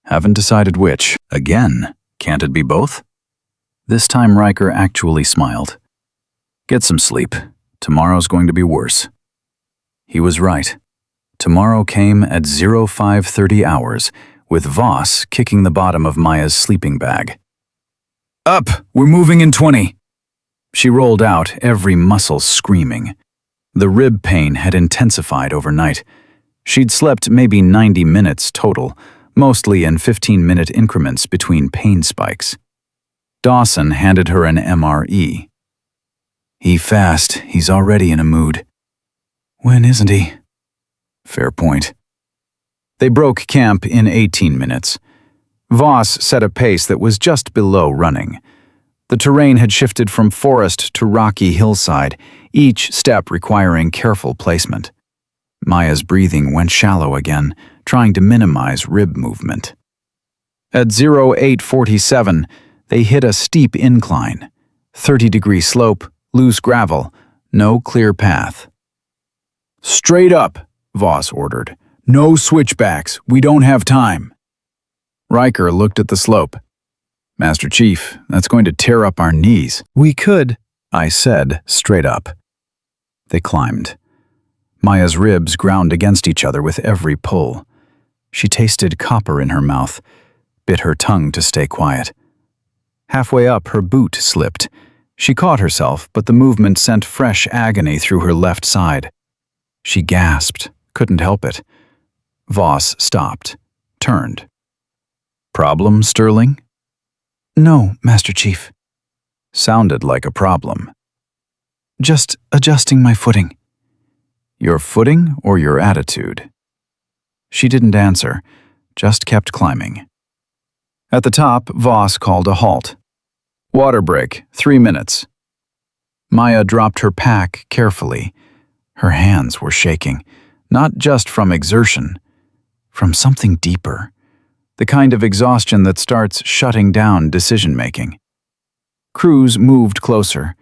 Haven't decided which. Again, can't it be both? This time Riker actually smiled. Get some sleep. Tomorrow's going to be worse. He was right. Tomorrow came at 0530 hours, with Voss kicking the bottom of Maya's sleeping bag. Up! We're moving in 20! She rolled out, every muscle screaming. The rib pain had intensified overnight. She'd slept maybe 90 minutes total, mostly in 15-minute increments between pain spikes. Dawson handed her an MRE. He fast, he's already in a mood. When isn't he? Fair point. They broke camp in 18 minutes. Voss set a pace that was just below running. The terrain had shifted from forest to rocky hillside, each step requiring careful placement. Maya's breathing went shallow again, trying to minimize rib movement. At 0847, they hit a steep incline. 30-degree slope, loose gravel, no clear path. Straight up, Voss ordered. No switchbacks, we don't have time. Riker looked at the slope. Master Chief, that's going to tear up our knees. We could, I said, straight up. They climbed. Maya's ribs ground against each other with every pull. She tasted copper in her mouth, bit her tongue to stay quiet. Halfway up, her boot slipped. She caught herself, but the movement sent fresh agony through her left side. She gasped, couldn't help it. Voss stopped, turned. Problem, Sterling? No, Master Chief. Sounded like a problem. Just adjusting my footing. Your footing or your attitude? She didn't answer, just kept climbing. At the top, Voss called a halt. Water break, 3 minutes. Maya dropped her pack carefully. Her hands were shaking, not just from exertion, from something deeper, the kind of exhaustion that starts shutting down decision-making. Cruz moved closer,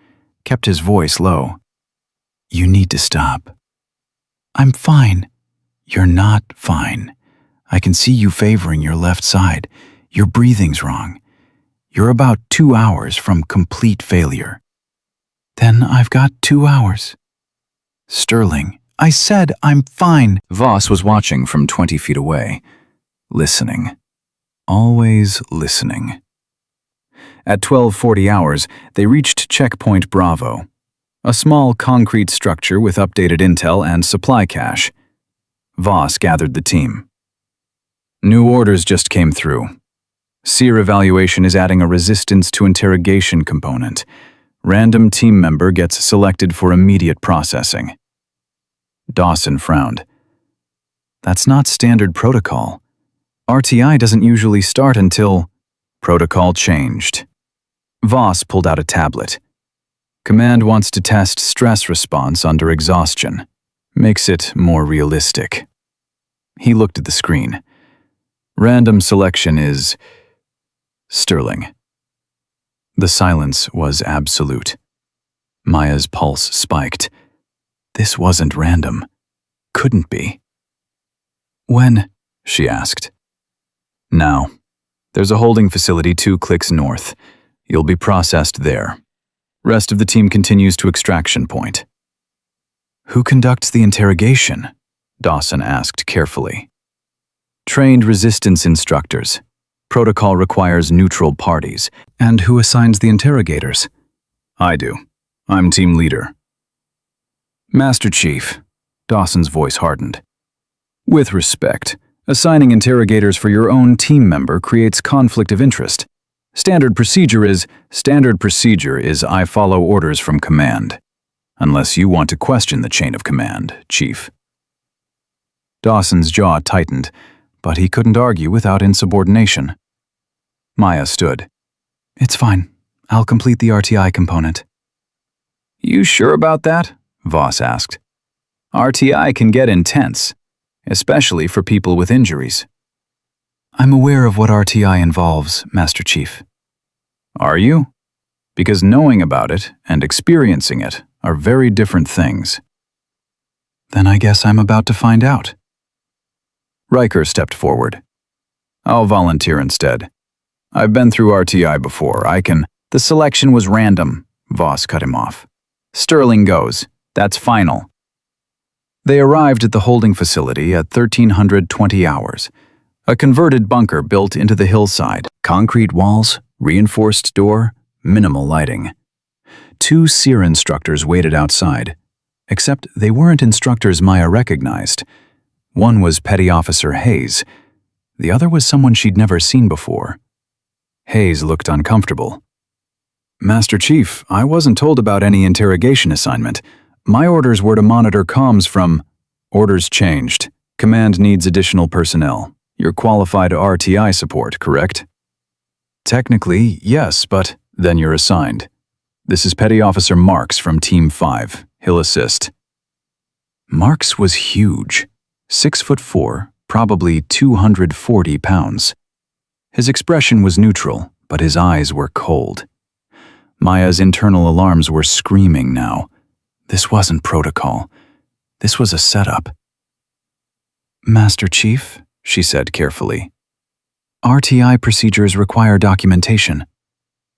kept his voice low. You need to stop. I'm fine. You're not fine. I can see you favoring your left side. Your breathing's wrong. You're about 2 hours from complete failure. Then I've got 2 hours. Sterling, I said I'm fine. Voss was watching from 20 feet away, listening. Always listening. At 12:40 hours, they reached Checkpoint Bravo, a small concrete structure with updated intel and supply cache. Voss gathered the team. New orders just came through. SEER evaluation is adding a resistance to interrogation component. Random team member gets selected for immediate processing. Dawson frowned. That's not standard protocol. RTI doesn't usually start until... Protocol changed. Voss pulled out a tablet. Command wants to test stress response under exhaustion. Makes it more realistic. He looked at the screen. Random selection is... Sterling. The silence was absolute. Maya's pulse spiked. This wasn't random. Couldn't be. When? She asked. Now. There's a holding facility 2 clicks north. You'll be processed there. Rest of the team continues to extraction point. Who conducts the interrogation? Dawson asked carefully. Trained resistance instructors. Protocol requires neutral parties. And who assigns the interrogators? I do. I'm team leader. Master Chief. Dawson's voice hardened. With respect, assigning interrogators for your own team member creates conflict of interest. Standard procedure is I follow orders from command. Unless you want to question the chain of command, Chief. Dawson's jaw tightened, but he couldn't argue without insubordination. Maya stood. It's fine. I'll complete the RTI component. You sure about that? Voss asked. RTI can get intense, especially for people with injuries. I'm aware of what RTI involves, Master Chief. Are you? Because knowing about it and experiencing it are very different things. Then I guess I'm about to find out. Riker stepped forward. I'll volunteer instead. I've been through RTI before. The selection was random, Voss cut him off. Sterling goes. That's final. They arrived at the holding facility at 1320 hours. A converted bunker built into the hillside. Concrete walls, reinforced door, minimal lighting. 2 SEER instructors waited outside, except they weren't instructors Maya recognized. One was Petty Officer Hayes. The other was someone she'd never seen before. Hayes looked uncomfortable. Master Chief, I wasn't told about any interrogation assignment. My orders were to monitor comms from... Orders changed. Command needs additional personnel. You're qualified RTI support, correct? Technically, yes, but then you're assigned. This is Petty Officer Marks from Team 5. He'll assist. Marks was huge. 6'4", probably 240 pounds. His expression was neutral, but his eyes were cold. Maya's internal alarms were screaming now. This wasn't protocol. This was a setup. Master Chief, she said carefully. RTI procedures require documentation.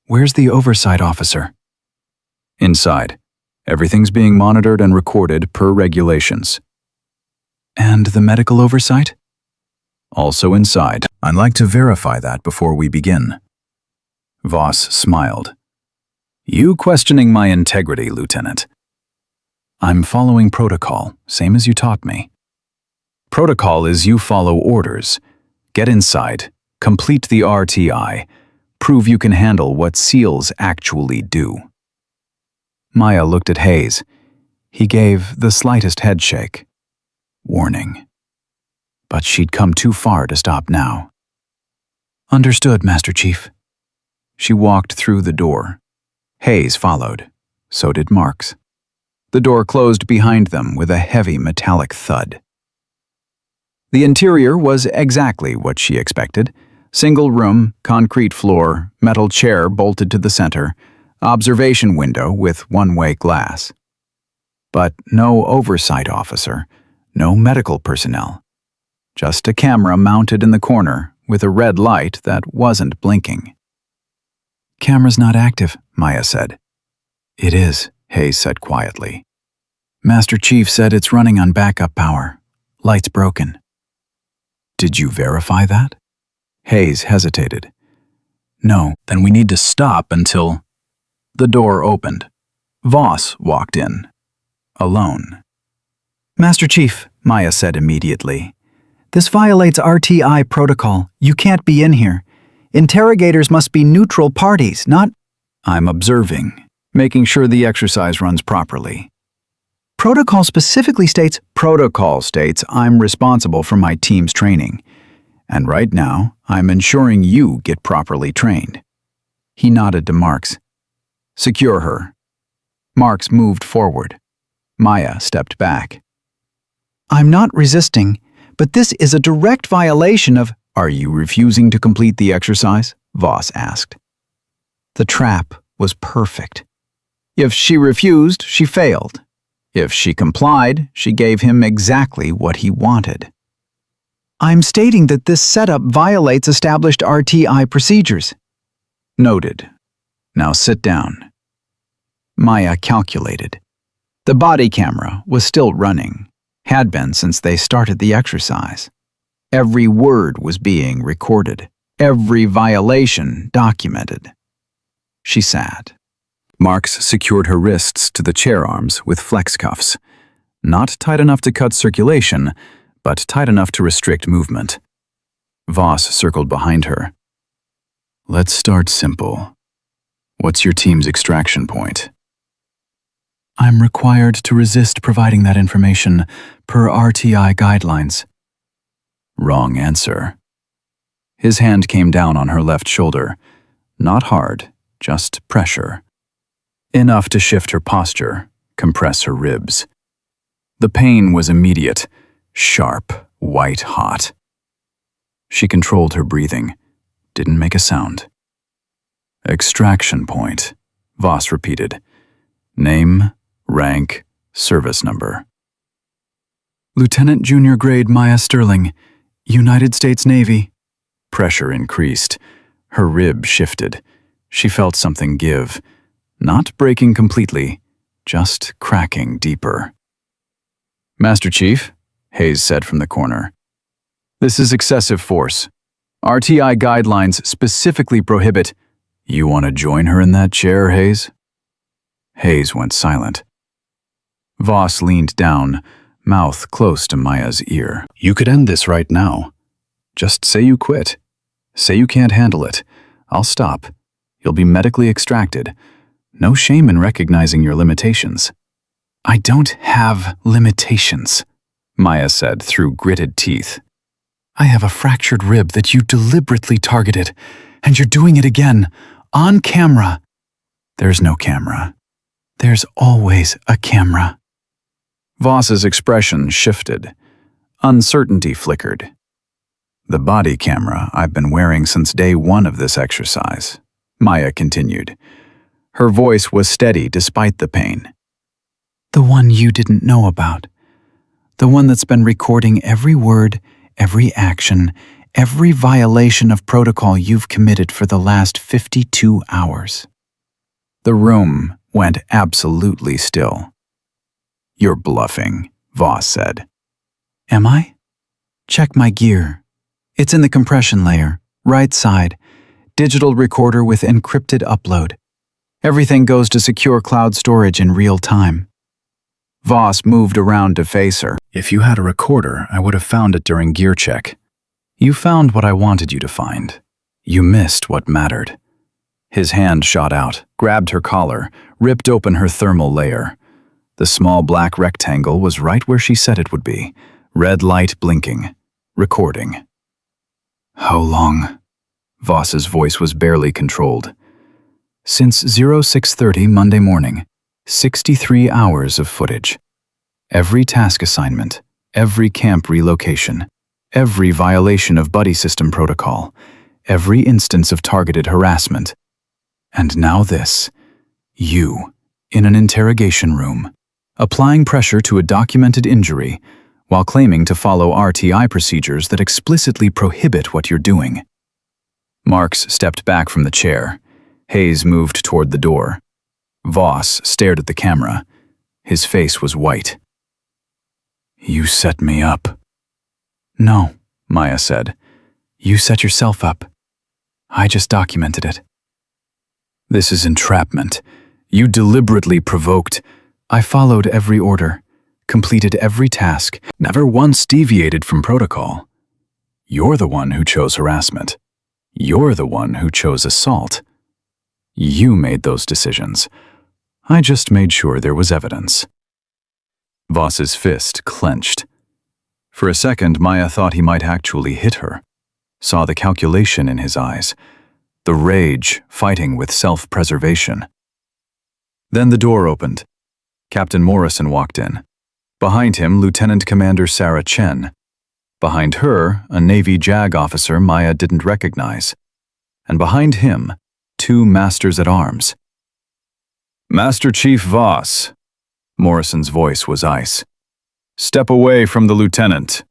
Where's the oversight officer? Inside. Everything's being monitored and recorded per regulations. And the medical oversight? Also inside. I'd like to verify that before we begin. Voss smiled. You questioning my integrity, Lieutenant. I'm following protocol, same as you taught me. Protocol is you follow orders. Get inside, complete the RTI, Prove you can handle what SEALs actually do. Maya looked at Hayes. He gave the slightest headshake. Warning. But she'd come too far to stop now. Understood, Master Chief. She walked through the door. Hayes followed. So did Marks. The door closed behind them with a heavy metallic thud. The interior was exactly what she expected. Single room, concrete floor, metal chair bolted to the center, observation window with one-way glass. But no oversight officer, no medical personnel. Just a camera mounted in the corner with a red light that wasn't blinking. Camera's not active, Maya said. It is, Hayes said quietly. Master Chief said it's running on backup power. Light's broken. Did you verify that? Hayes hesitated. No. Then we need to stop until... The door opened. Voss walked in. Alone. Master Chief, Maya said immediately. This violates RTI protocol. You can't be in here. Interrogators must be neutral parties, not... I'm observing, making sure the exercise runs properly. Protocol specifically states... Protocol states I'm responsible for my team's training. And right now, I'm ensuring you get properly trained. He nodded to Marks. Secure her. Marks moved forward. Maya stepped back. I'm not resisting, but this is a direct violation of... Are you refusing to complete the exercise? Voss asked. The trap was perfect. If she refused, she failed. If she complied, she gave him exactly what he wanted. I'm stating that this setup violates established RTI procedures. Noted. Now sit down. Maya calculated. The body camera was still running, had been since they started the exercise. Every word was being recorded, every violation documented. She sat. Marks secured her wrists to the chair arms with flex cuffs. Not tight enough to cut circulation, but tight enough to restrict movement. Voss circled behind her. Let's start simple. What's your team's extraction point? I'm required to resist providing that information per RTI guidelines. Wrong answer. His hand came down on her left shoulder. Not hard, just pressure. Enough to shift her posture, compress her ribs. The pain was immediate, sharp, white-hot. She controlled her breathing, didn't make a sound. Extraction point, Voss repeated. Name, rank, service number. Lieutenant Junior Grade Maya Sterling, United States Navy. Pressure increased. Her rib shifted. She felt something give. Not breaking completely, just cracking deeper. Master Chief, Hayes said from the corner. This is excessive force. RTI guidelines specifically prohibit... You want to join her in that chair, Hayes? Hayes went silent. Voss leaned down, mouth close to Maya's ear. You could end this right now. Just say you quit. Say you can't handle it. I'll stop. You'll be medically extracted. No shame in recognizing your limitations. I don't have limitations, Maya said through gritted teeth. I have a fractured rib that you deliberately targeted, and you're doing it again, on camera. There's no camera. There's always a camera. Voss's expression shifted. Uncertainty flickered. The body camera I've been wearing since day one of this exercise, Maya continued. Her voice was steady despite the pain. The one you didn't know about. The one that's been recording every word, every action, every violation of protocol you've committed for the last 52 hours. The room went absolutely still. You're bluffing, Voss said. Am I? Check my gear. It's in the compression layer, right side. Digital recorder with encrypted upload. Everything goes to secure cloud storage in real time. Voss moved around to face her. If you had a recorder, I would have found it during gear check. You found what I wanted you to find. You missed what mattered. His hand shot out, grabbed her collar, ripped open her thermal layer. The small black rectangle was right where she said it would be, red light blinking, recording. How long? Voss's voice was barely controlled. Since 06:30 Monday morning, 63 hours of footage. Every task assignment, every camp relocation, every violation of buddy system protocol, every instance of targeted harassment. And now this, you, in an interrogation room, applying pressure to a documented injury while claiming to follow RTI procedures that explicitly prohibit what you're doing. Marks stepped back from the chair. Hayes moved toward the door. Voss stared at the camera. His face was white. You set me up. No, Maya said. You set yourself up. I just documented it. This is entrapment. You deliberately provoked. I followed every order, completed every task, never once deviated from protocol. You're the one who chose harassment. You're the one who chose assault. You made those decisions. I just made sure there was evidence. Voss's fist clenched. For a second, Maya thought he might actually hit her. Saw the calculation in his eyes, the rage fighting with self-preservation. Then the door opened. Captain Morrison walked in. Behind him, Lieutenant Commander Sarah Chen. Behind her, a Navy JAG officer Maya didn't recognize. And behind him, 2 masters-at-arms. Master Chief Voss. Morrison's voice was ice. Step away from the lieutenant.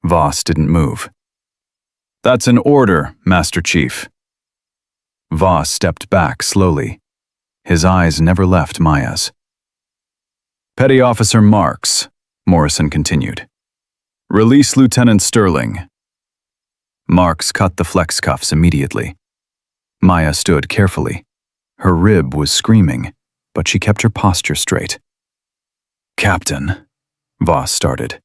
Voss didn't move. That's an order, Master Chief. Voss stepped back slowly. His eyes never left Maya's. Petty Officer Marks, Morrison continued. Release Lieutenant Sterling. Marks cut the flex cuffs immediately. Maya stood carefully. Her rib was screaming, but she kept her posture straight. Captain, Voss started.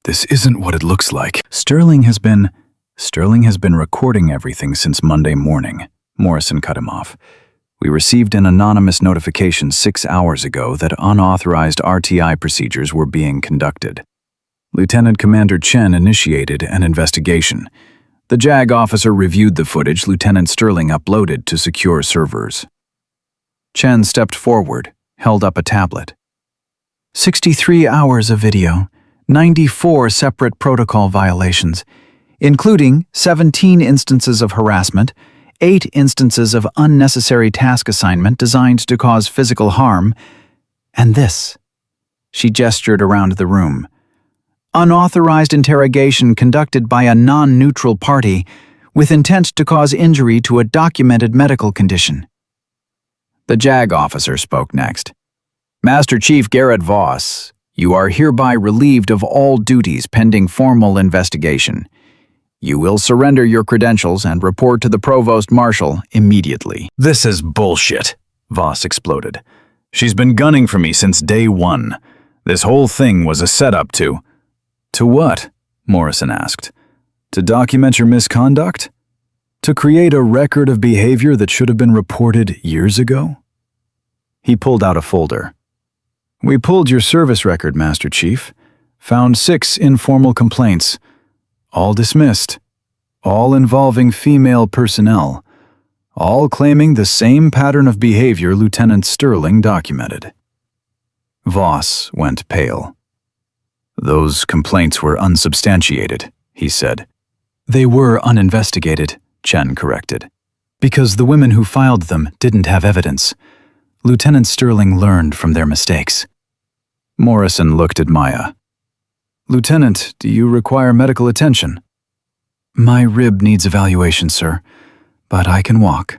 This isn't what it looks like. Sterling has been recording everything since Monday morning. Morrison cut him off. We received an anonymous notification 6 hours ago that unauthorized RTI procedures were being conducted. Lieutenant Commander Chen initiated an investigation. The JAG officer reviewed the footage Lieutenant Sterling uploaded to secure servers. Chen stepped forward, held up a tablet. 63 hours of video, 94 separate protocol violations, including 17 instances of harassment, 8 instances of unnecessary task assignment designed to cause physical harm, and this. She gestured around the room. Unauthorized interrogation conducted by a non-neutral party with intent to cause injury to a documented medical condition. The JAG officer spoke next. Master Chief Garrett Voss, you are hereby relieved of all duties pending formal investigation. You will surrender your credentials and report to the Provost Marshal immediately. This is bullshit, Voss exploded. She's been gunning for me since day one. This whole thing was a setup to... To what? Morrison asked. To document your misconduct? To create a record of behavior that should have been reported years ago? He pulled out a folder. We pulled your service record, Master Chief. Found 6 informal complaints. All dismissed. All involving female personnel. All claiming the same pattern of behavior Lieutenant Sterling documented. Voss went pale. Those complaints were unsubstantiated, he said. They were uninvestigated, Chen corrected. Because the women who filed them didn't have evidence. Lieutenant Sterling learned from their mistakes. Morrison looked at Maya. Lieutenant, do you require medical attention? My rib needs evaluation, sir, but I can walk.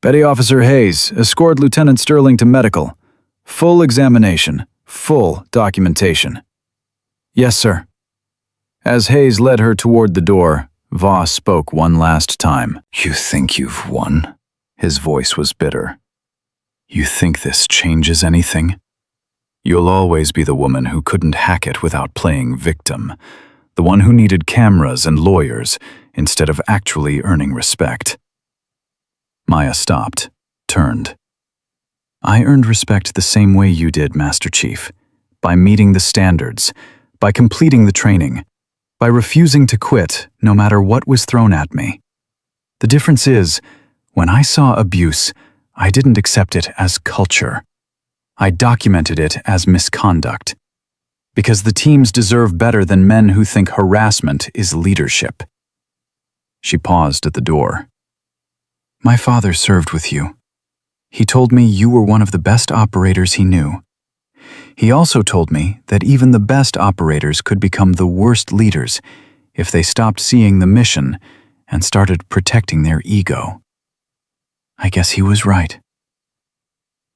Petty Officer Hayes, escort Lieutenant Sterling to medical. Full examination, full documentation. Yes, sir. As Hayes led her toward the door, Voss spoke one last time. You think you've won? His voice was bitter. You think this changes anything? You'll always be the woman who couldn't hack it without playing victim, the one who needed cameras and lawyers instead of actually earning respect. Maya stopped, turned. I earned respect the same way you did, Master Chief. By meeting the standards, by completing the training, by refusing to quit no matter what was thrown at me. The difference is, when I saw abuse, I didn't accept it as culture. I documented it as misconduct. Because the teams deserve better than men who think harassment is leadership. She paused at the door. My father served with you. He told me you were one of the best operators he knew. He also told me that even the best operators could become the worst leaders if they stopped seeing the mission and started protecting their ego. I guess he was right.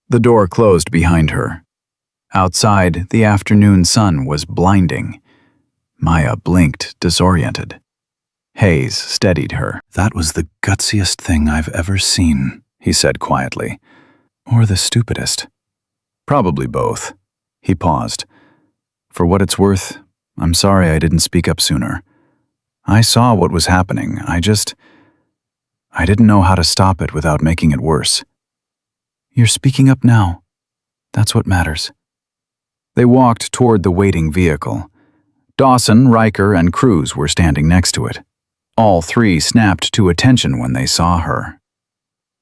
The door closed behind her. Outside, the afternoon sun was blinding. Maya blinked, disoriented. Hayes steadied her. That was the gutsiest thing I've ever seen, he said quietly. Or the stupidest. Probably both. He paused. For what it's worth, I'm sorry I didn't speak up sooner. I saw what was happening. I didn't know how to stop it without making it worse. You're speaking up now. That's what matters. They walked toward the waiting vehicle. Dawson, Riker, and Cruz were standing next to it. All three snapped to attention when they saw her.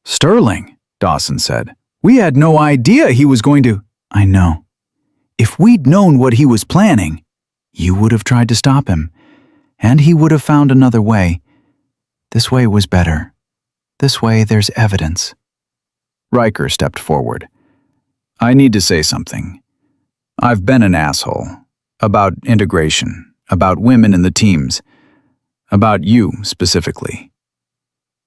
Sterling, Dawson said. We had no idea he was going to... I know. If we'd known what he was planning, you would have tried to stop him, and he would have found another way. This way was better. This way there's evidence. Riker stepped forward. I need to say something. I've been an asshole. About integration. About women in the teams. About you, specifically.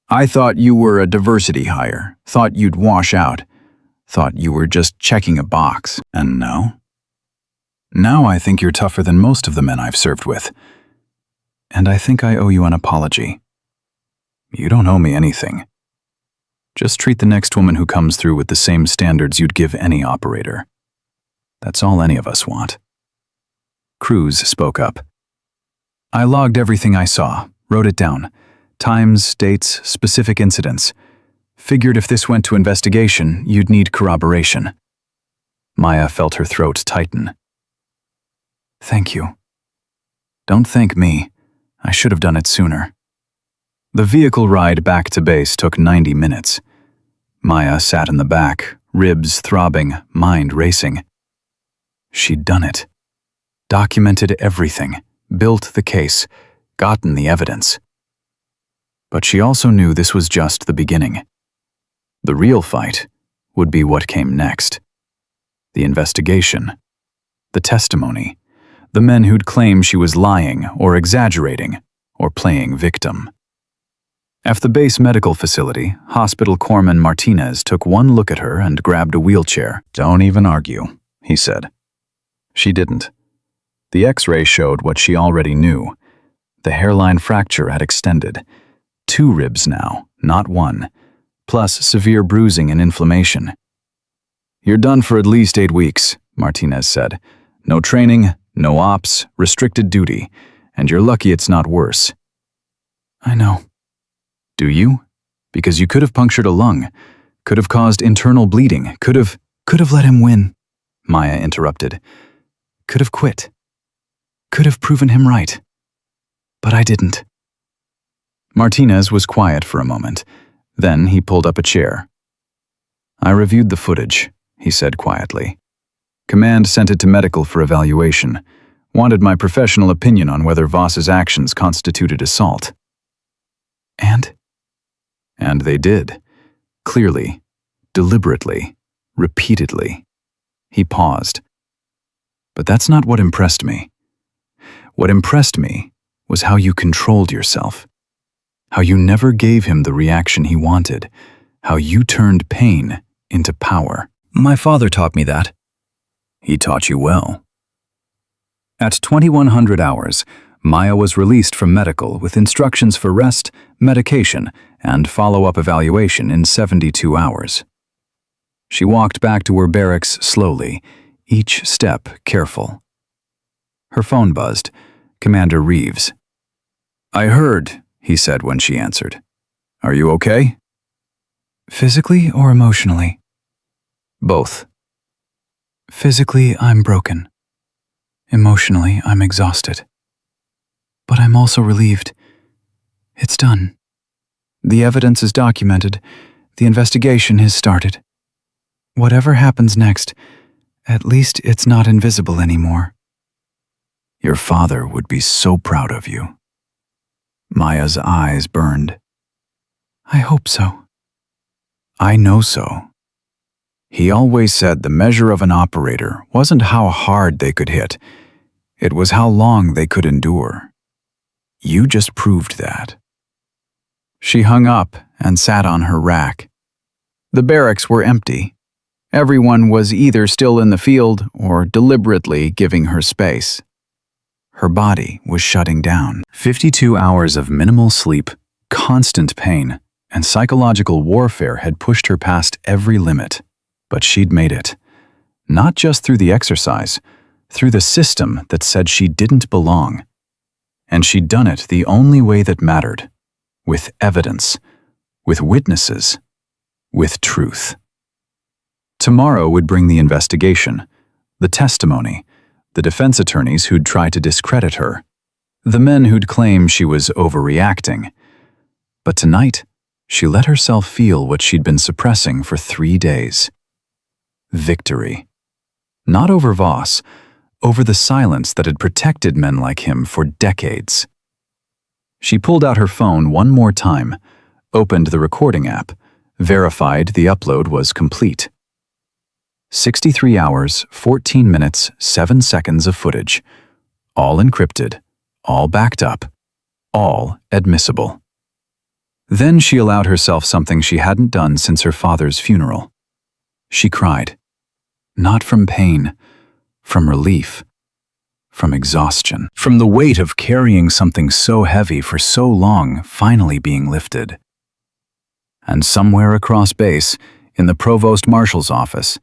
I thought you were a diversity hire. Thought you'd wash out. Thought you were just checking a box. And no? Now I think you're tougher than most of the men I've served with. And I think I owe you an apology. You don't owe me anything. Just treat the next woman who comes through with the same standards you'd give any operator. That's all any of us want. Cruz spoke up. I logged everything I saw, wrote it down. Times, dates, specific incidents. Figured if this went to investigation, you'd need corroboration. Maya felt her throat tighten. Thank you. Don't thank me. I should have done it sooner. The vehicle ride back to base took 90 minutes. Maya sat in the back, ribs throbbing, mind racing. She'd done it. Documented everything, built the case, gotten the evidence. But she also knew this was just the beginning. The real fight would be what came next. The investigation. The testimony. The men who'd claim she was lying or exaggerating or playing victim. At the base medical facility, Hospital Corpsman Martinez took one look at her and grabbed a wheelchair. Don't even argue, he said. She didn't. The X-ray showed what she already knew. The hairline fracture had extended. 2 ribs now, not 1, plus severe bruising and inflammation. You're done for at least 8 weeks, Martinez said. No training, no ops, restricted duty, and you're lucky it's not worse. I know. Do you? Because you could have punctured a lung, could have caused internal bleeding, could have let him win, Maya interrupted. Could have quit. Could have proven him right. But I didn't. Martinez was quiet for a moment. Then he pulled up a chair. I reviewed the footage, he said quietly. Command sent it to medical for evaluation. Wanted my professional opinion on whether Voss's actions constituted assault. And they did. Clearly, deliberately, repeatedly. He paused. But that's not what impressed me. What impressed me was how you controlled yourself. How you never gave him the reaction he wanted. How you turned pain into power. My father taught me that. He taught you well. At 2100 hours, Maya was released from medical with instructions for rest, medication, and follow-up evaluation in 72 hours. She walked back to her barracks slowly, each step careful. Her phone buzzed. Commander Reeves. I heard, he said when she answered. Are you okay? Physically or emotionally? Both. Physically, I'm broken. Emotionally, I'm exhausted. But I'm also relieved. It's done. The evidence is documented. The investigation has started. Whatever happens next, at least it's not invisible anymore. Your father would be so proud of you. Maya's eyes burned. I hope so. I know so. He always said the measure of an operator wasn't how hard they could hit, it was how long they could endure. You just proved that. She hung up and sat on her rack. The barracks were empty. Everyone was either still in the field or deliberately giving her space. Her body was shutting down. 52 hours of minimal sleep, constant pain, and psychological warfare had pushed her past every limit. But she'd made it. Not just through the exercise, through the system that said she didn't belong. And she'd done it the only way that mattered. With evidence, with witnesses, with truth. Tomorrow would bring the investigation, the testimony, the defense attorneys who'd try to discredit her, the men who'd claim she was overreacting. But tonight, she let herself feel what she'd been suppressing for 3 days. Victory. Not over Voss, over the silence that had protected men like him for decades. She pulled out her phone one more time, opened the recording app, verified the upload was complete. 63 hours, 14 minutes, 7 seconds of footage. All encrypted, all backed up, all admissible. Then she allowed herself something she hadn't done since her father's funeral. She cried. Not from pain, from relief, from exhaustion, from the weight of carrying something so heavy for so long finally being lifted. And somewhere across base, in the Provost Marshal's office,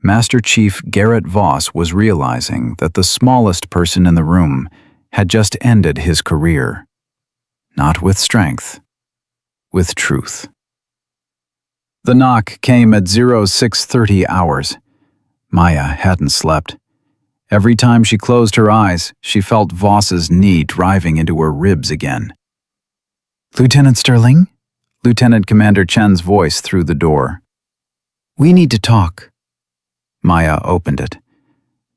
Master Chief Garrett Voss was realizing that the smallest person in the room had just ended his career. Not with strength, with truth. The knock came at 0630 hours. Maya hadn't slept. Every time she closed her eyes, she felt Voss's knee driving into her ribs again. Lieutenant Sterling? Lieutenant Commander Chen's voice through the door. We need to talk. Maya opened it.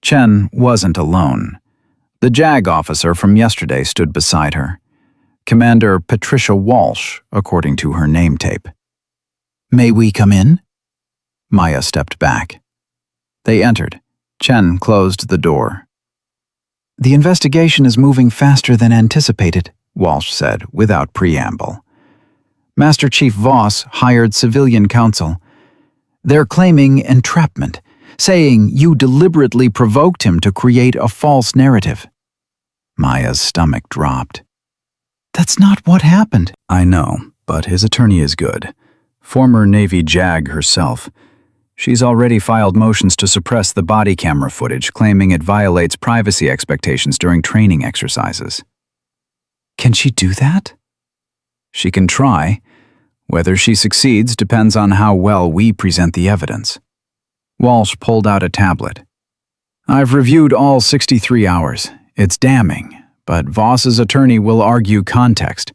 Chen wasn't alone. The JAG officer from yesterday stood beside her. Commander Patricia Walsh, according to her name tape. May we come in? Maya stepped back. They entered. Chen closed the door. The investigation is moving faster than anticipated, Walsh said without preamble. Master Chief Voss hired civilian counsel. They're claiming entrapment, saying you deliberately provoked him to create a false narrative. Maya's stomach dropped. That's not what happened. I know, but his attorney is good. Former Navy JAG herself. She's already filed motions to suppress the body camera footage, claiming it violates privacy expectations during training exercises. Can she do that? She can try. Whether she succeeds depends on how well we present the evidence. Walsh pulled out a tablet. I've reviewed all 63 hours. It's damning, but Voss's attorney will argue context.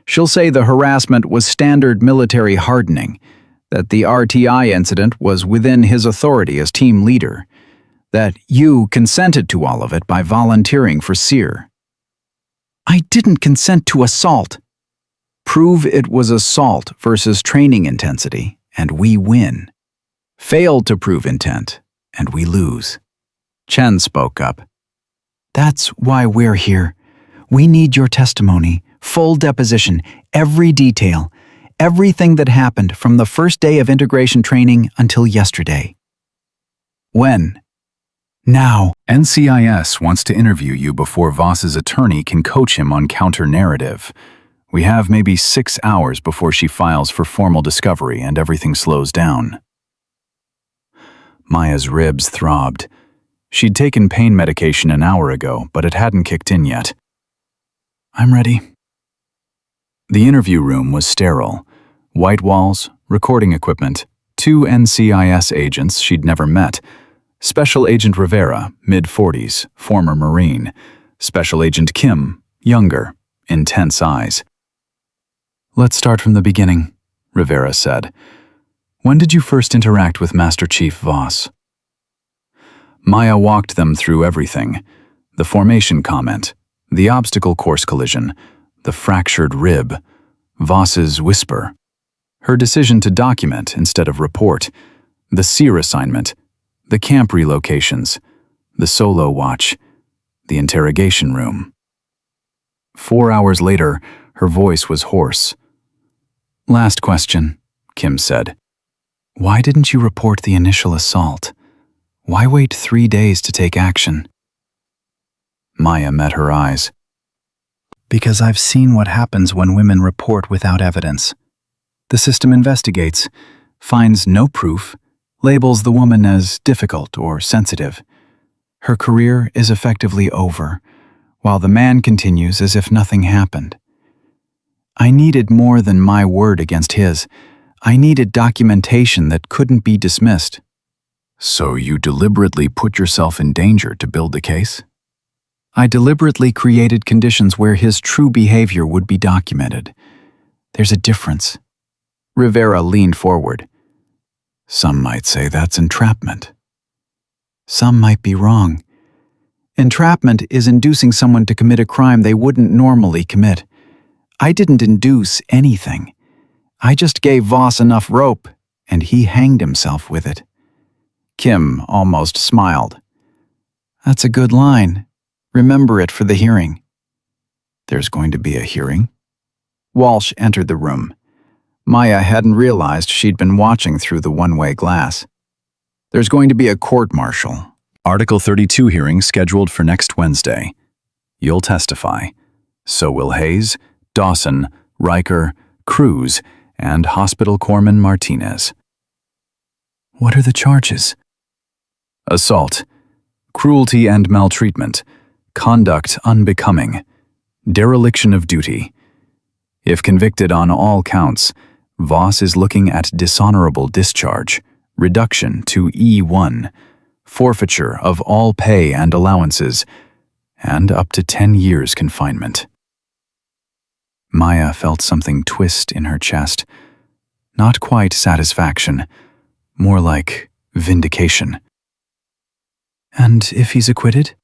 She'll say the harassment was standard military hardening, that the RTI incident was within his authority as team leader, that you consented to all of it by volunteering for SEER. I didn't consent to assault. Prove it was assault versus training intensity, and we win. Fail to prove intent, and we lose. Chen spoke up. That's why we're here. We need your testimony, full deposition, every detail, everything that happened from the first day of integration training until yesterday. When? Now. NCIS wants to interview you before Voss's attorney can coach him on counter-narrative. We have maybe 6 hours before she files for formal discovery and everything slows down. Maya's ribs throbbed. She'd taken pain medication an hour ago, but it hadn't kicked in yet. I'm ready. The interview room was sterile. White walls, recording equipment, 2 NCIS agents she'd never met, Special Agent Rivera, mid-40s, former Marine, Special Agent Kim, younger, intense eyes. "Let's start from the beginning," Rivera said. "When did you first interact with Master Chief Voss?" Maya walked them through everything: the formation comment, the obstacle course collision, the fractured rib, Voss's whisper, her decision to document instead of report, the SEER assignment, the camp relocations, the solo watch, the interrogation room. 4 hours later, her voice was hoarse. "Last question," Kim said. "Why didn't you report the initial assault? Why wait 3 days to take action?" Maya met her eyes. "Because I've seen what happens when women report without evidence. The system investigates, finds no proof, labels the woman as difficult or sensitive. Her career is effectively over, while the man continues as if nothing happened. I needed more than my word against his. I needed documentation that couldn't be dismissed." "So you deliberately put yourself in danger to build the case?" "I deliberately created conditions where his true behavior would be documented. There's a difference." Rivera leaned forward. "Some might say that's entrapment." "Some might be wrong. Entrapment is inducing someone to commit a crime they wouldn't normally commit. I didn't induce anything. I just gave Voss enough rope, and he hanged himself with it." Kim almost smiled. "That's a good line. Remember it for the hearing." "There's going to be a hearing?" Walsh entered the room. Maya hadn't realized she'd been watching through the one-way glass. "There's going to be a court-martial. Article 32 hearing scheduled for next Wednesday. You'll testify. So will Hayes, Dawson, Riker, Cruz, and Hospital Corpsman Martinez." "What are the charges?" "Assault, cruelty and maltreatment, conduct unbecoming, dereliction of duty. If convicted on all counts, Voss is looking at dishonorable discharge, reduction to E1, forfeiture of all pay and allowances, and up to 10 years confinement." Maya felt something twist in her chest. Not quite satisfaction, more like vindication. "And if he's acquitted?"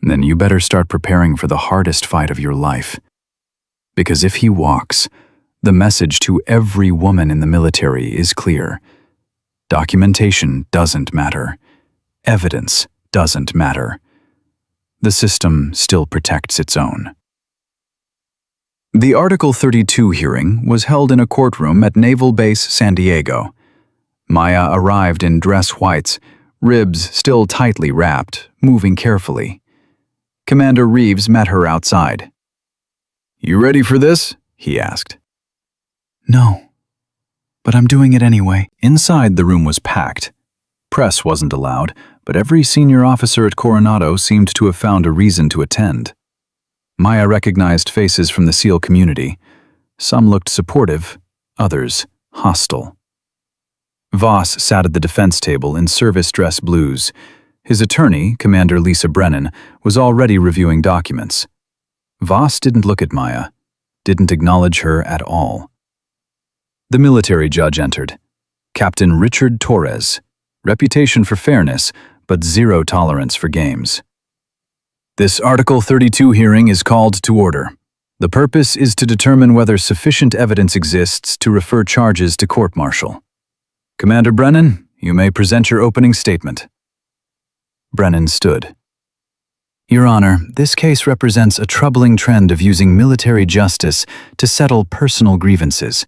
"Then you better start preparing for the hardest fight of your life. Because if he walks, the message to every woman in the military is clear. Documentation doesn't matter. Evidence doesn't matter. The system still protects its own." The Article 32 hearing was held in a courtroom at Naval Base San Diego. Maya arrived in dress whites, ribs still tightly wrapped, moving carefully. Commander Reeves met her outside. "You ready for this?" he asked. "No, but I'm doing it anyway." Inside, the room was packed. Press wasn't allowed, but every senior officer at Coronado seemed to have found a reason to attend. Maya recognized faces from the SEAL community. Some looked supportive, others hostile. Voss sat at the defense table in service dress blues. His attorney, Commander Lisa Brennan, was already reviewing documents. Voss didn't look at Maya, didn't acknowledge her at all. The military judge entered. Captain Richard Torres, reputation for fairness, but zero tolerance for games. "This Article 32 hearing is called to order. The purpose is to determine whether sufficient evidence exists to refer charges to court-martial. Commander Brennan, you may present your opening statement." Brennan stood. "Your Honor, this case represents a troubling trend of using military justice to settle personal grievances.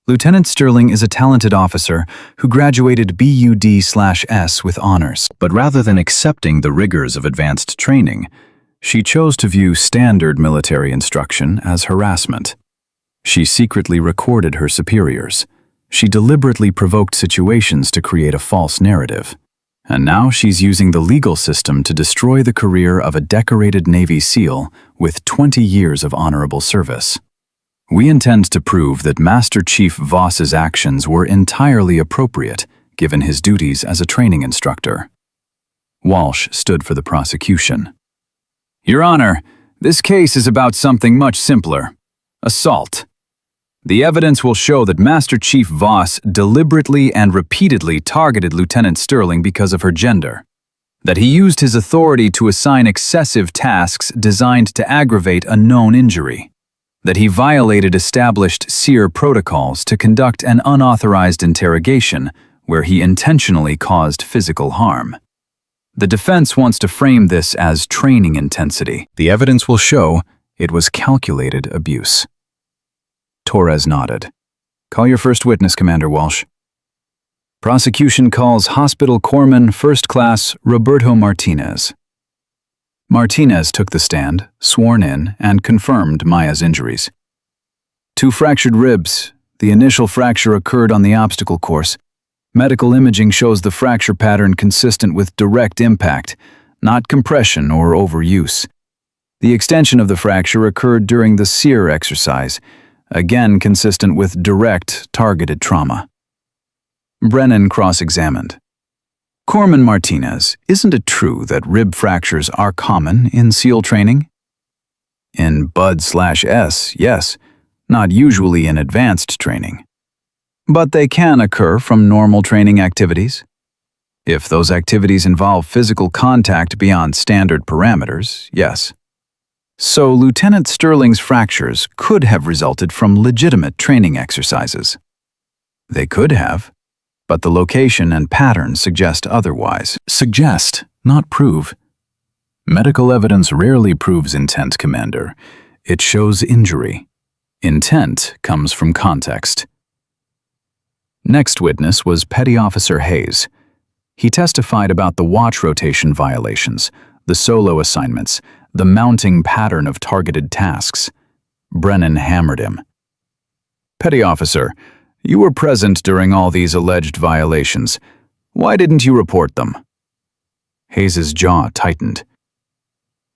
Lieutenant Sterling is a talented officer who graduated BUD/S with honors. But rather than accepting the rigors of advanced training, she chose to view standard military instruction as harassment. She secretly recorded her superiors. She deliberately provoked situations to create a false narrative. And now she's using the legal system to destroy the career of a decorated Navy SEAL with 20 years of honorable service. We intend to prove that Master Chief Voss's actions were entirely appropriate, given his duties as a training instructor. Walsh stood for the prosecution. Your Honor, this case is about something much simpler: assault. The evidence will show that Master Chief Voss deliberately and repeatedly targeted Lieutenant Sterling because of her gender, that he used his authority to assign excessive tasks designed to aggravate a known injury, that he violated established SEER protocols to conduct an unauthorized interrogation where he intentionally caused physical harm. The defense wants to frame this as training intensity. The evidence will show it was calculated abuse. Torres nodded. Call your first witness, Commander Walsh. Prosecution calls Hospital Corpsman First Class Roberto Martinez. Martinez took the stand, sworn in, and confirmed Maya's injuries. 2 fractured ribs. The initial fracture occurred on the obstacle course. Medical imaging shows the fracture pattern consistent with direct impact, not compression or overuse. The extension of the fracture occurred during the SEER exercise, again consistent with direct, targeted trauma. Brennan cross-examined. Corpsman Martinez, isn't it true that rib fractures are common in SEAL training? In Bud/S, yes, not usually in advanced training. But they can occur from normal training activities. If those activities involve physical contact beyond standard parameters, yes. So Lieutenant Sterling's fractures could have resulted from legitimate training exercises. They could have, but the location and pattern suggest otherwise. Suggest, not prove. Medical evidence rarely proves intent, Commander. It shows injury. Intent comes from context. Next witness was Petty Officer Hayes. He testified about the watch rotation violations, the solo assignments, the mounting pattern of targeted tasks. Brennan hammered him. Petty Officer, you were present during all these alleged violations. Why didn't you report them? Hayes's jaw tightened.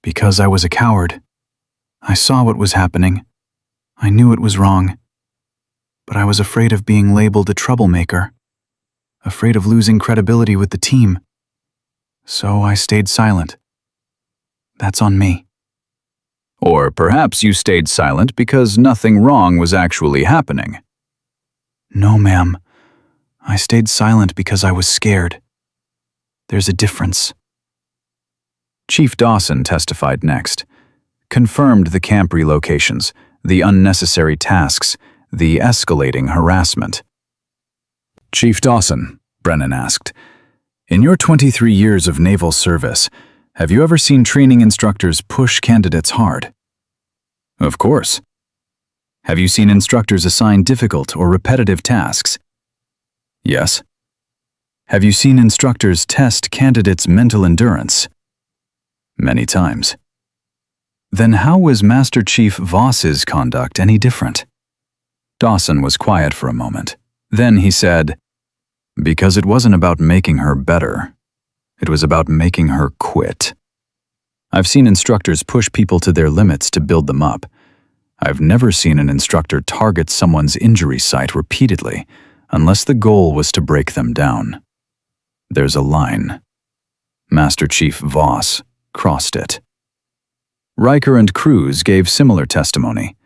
Because I was a coward. I saw what was happening. I knew it was wrong. But I was afraid of being labeled a troublemaker. Afraid of losing credibility with the team. So I stayed silent. That's on me. Or perhaps you stayed silent because nothing wrong was actually happening. No, ma'am. I stayed silent because I was scared. There's a difference. Chief Dawson testified next, confirmed the camp relocations, the unnecessary tasks, the escalating harassment. Chief Dawson, Brennan asked, in your 23 years of naval service, have you ever seen training instructors push candidates hard? Of course. Have you seen instructors assign difficult or repetitive tasks? Yes. Have you seen instructors test candidates' mental endurance? Many times. Then how was Master Chief Voss's conduct any different? Dawson was quiet for a moment. Then he said, because it wasn't about making her better. It was about making her quit. I've seen instructors push people to their limits to build them up. I've never seen an instructor target someone's injury site repeatedly, unless the goal was to break them down. There's a line. Master Chief Voss crossed it. Riker and Cruz gave similar testimony.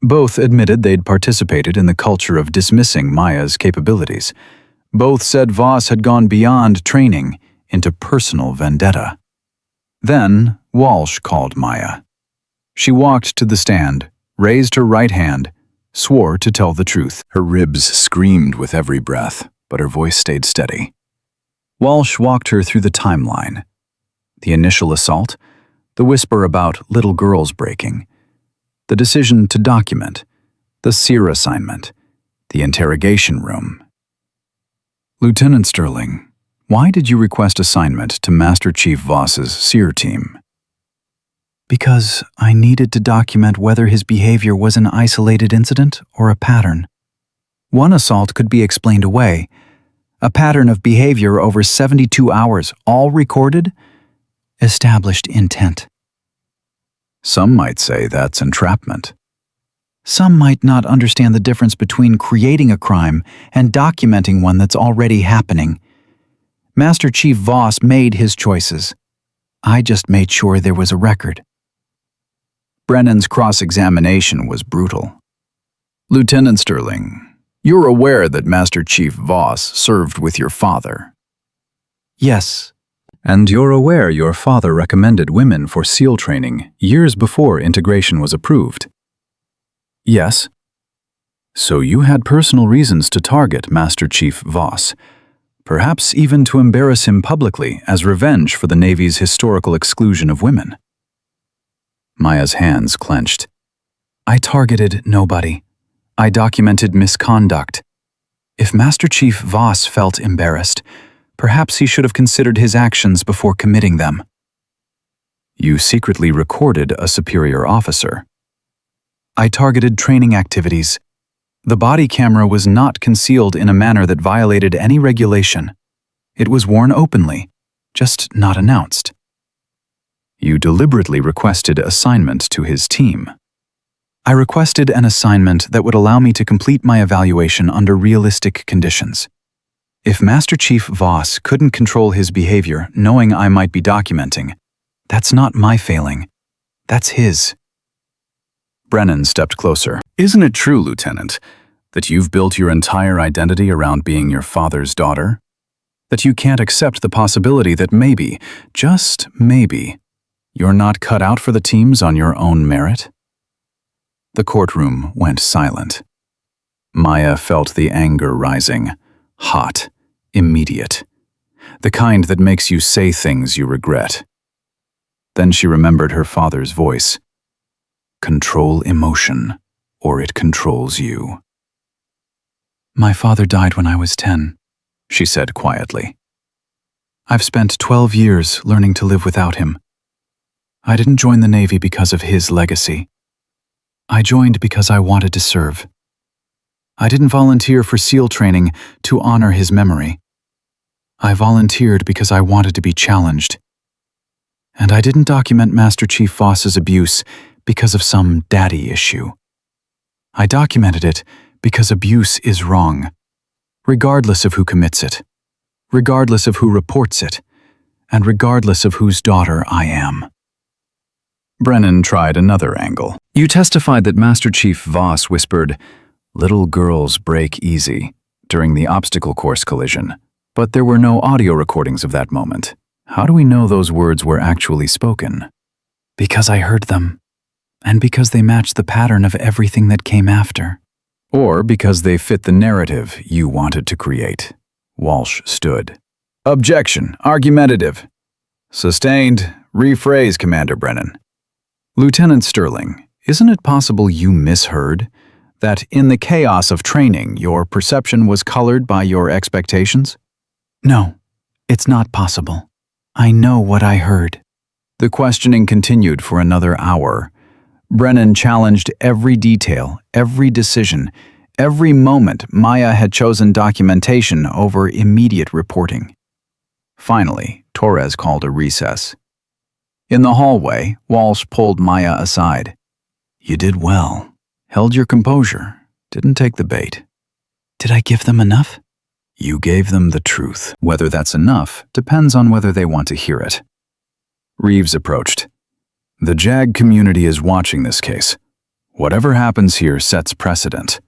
Both admitted they'd participated in the culture of dismissing Maya's capabilities. Both said Voss had gone beyond training into personal vendetta. Then Walsh called Maya. She walked to the stand, raised her right hand, swore to tell the truth. Her ribs screamed with every breath, but her voice stayed steady. Walsh walked her through the timeline. The initial assault, the whisper about little girls breaking, the decision to document, the SEER assignment, the interrogation room. Lieutenant Sterling, why did you request assignment to Master Chief Voss's SEER team? Because I needed to document whether his behavior was an isolated incident or a pattern. One assault could be explained away. A pattern of behavior over 72 hours, all recorded, established intent. Some might say that's entrapment. Some might not understand the difference between creating a crime and documenting one that's already happening. Master Chief Voss made his choices. I just made sure there was a record. Brennan's cross-examination was brutal. Lieutenant Sterling, you're aware that Master Chief Voss served with your father. Yes. And you're aware your father recommended women for SEAL training years before integration was approved. Yes. So you had personal reasons to target Master Chief Voss, perhaps even to embarrass him publicly as revenge for the Navy's historical exclusion of women. Maya's hands clenched. I targeted nobody. I documented misconduct. If Master Chief Voss felt embarrassed, perhaps he should have considered his actions before committing them. You secretly recorded a superior officer. I targeted training activities. The body camera was not concealed in a manner that violated any regulation. It was worn openly, just not announced. You deliberately requested assignment to his team. I requested an assignment that would allow me to complete my evaluation under realistic conditions. If Master Chief Voss couldn't control his behavior knowing I might be documenting, that's not my failing. That's his. Brennan stepped closer. Isn't it true, Lieutenant, that you've built your entire identity around being your father's daughter? That you can't accept the possibility that maybe, just maybe, you're not cut out for the teams on your own merit? The courtroom went silent. Maya felt the anger rising, hot, immediate, the kind that makes you say things you regret. Then she remembered her father's voice. Control emotion, or it controls you. My father died when I was 10, she said quietly. I've spent 12 years learning to live without him. I didn't join the Navy because of his legacy. I joined because I wanted to serve. I didn't volunteer for SEAL training to honor his memory. I volunteered because I wanted to be challenged. And I didn't document Master Chief Voss's abuse because of some daddy issue. I documented it because abuse is wrong, regardless of who commits it, regardless of who reports it, and regardless of whose daughter I am. Brennan tried another angle. You testified that Master Chief Voss whispered, "Little girls break easy," during the obstacle course collision, but there were no audio recordings of that moment. How do we know those words were actually spoken? Because I heard them, and because they matched the pattern of everything that came after. Or because they fit the narrative you wanted to create. Walsh stood. Objection. Argumentative. Sustained. Rephrase, Commander Brennan. Lieutenant Sterling, isn't it possible you misheard? That in the chaos of training, your perception was colored by your expectations? No, it's not possible. I know what I heard. The questioning continued for another hour. Brennan challenged every detail, every decision, every moment Maya had chosen documentation over immediate reporting. Finally, Torres called a recess. In the hallway, Walsh pulled Maya aside. You did well. Held your composure. Didn't take the bait. Did I give them enough? You gave them the truth. Whether that's enough depends on whether they want to hear it. Reeves approached. The JAG community is watching this case. Whatever happens here sets precedent.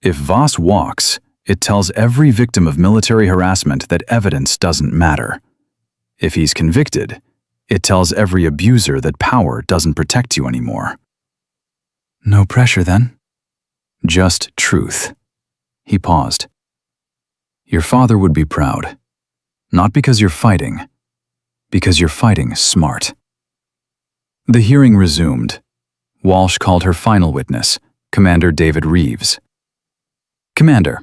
If Voss walks, it tells every victim of military harassment that evidence doesn't matter. If he's convicted, it tells every abuser that power doesn't protect you anymore. No pressure, then? Just truth. He paused. Your father would be proud. Not because you're fighting, because you're fighting smart. The hearing resumed. Walsh called her final witness, Commander David Reeves. Commander,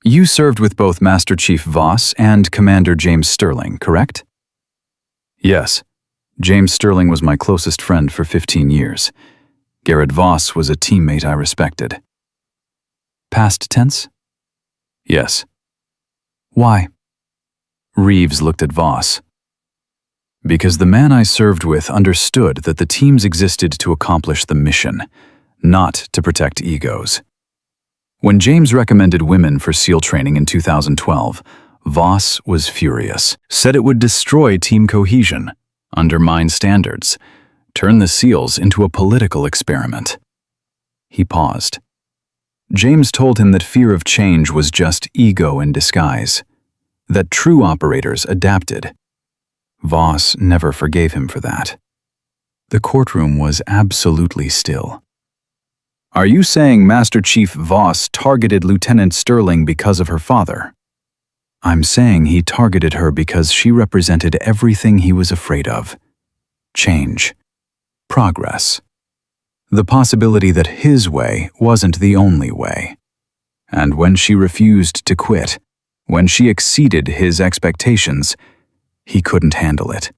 you served with both Master Chief Voss and Commander James Sterling, correct? Yes. James Sterling was my closest friend for 15 years. Garrett Voss was a teammate I respected. Past tense? Yes. Why? Reeves looked at Voss. Because the man I served with understood that the teams existed to accomplish the mission, not to protect egos. When James recommended women for SEAL training in 2012, Voss was furious, said it would destroy team cohesion, undermine standards, turn the SEALs into a political experiment. He paused. James told him that fear of change was just ego in disguise, that true operators adapted. Voss never forgave him for that. The courtroom was absolutely still. "Are you saying Master Chief Voss targeted Lieutenant Sterling because of her father?" "I'm saying he targeted her because she represented everything he was afraid of. Change. Progress. The possibility that his way wasn't the only way. And when she refused to quit, when she exceeded his expectations, he couldn't handle it.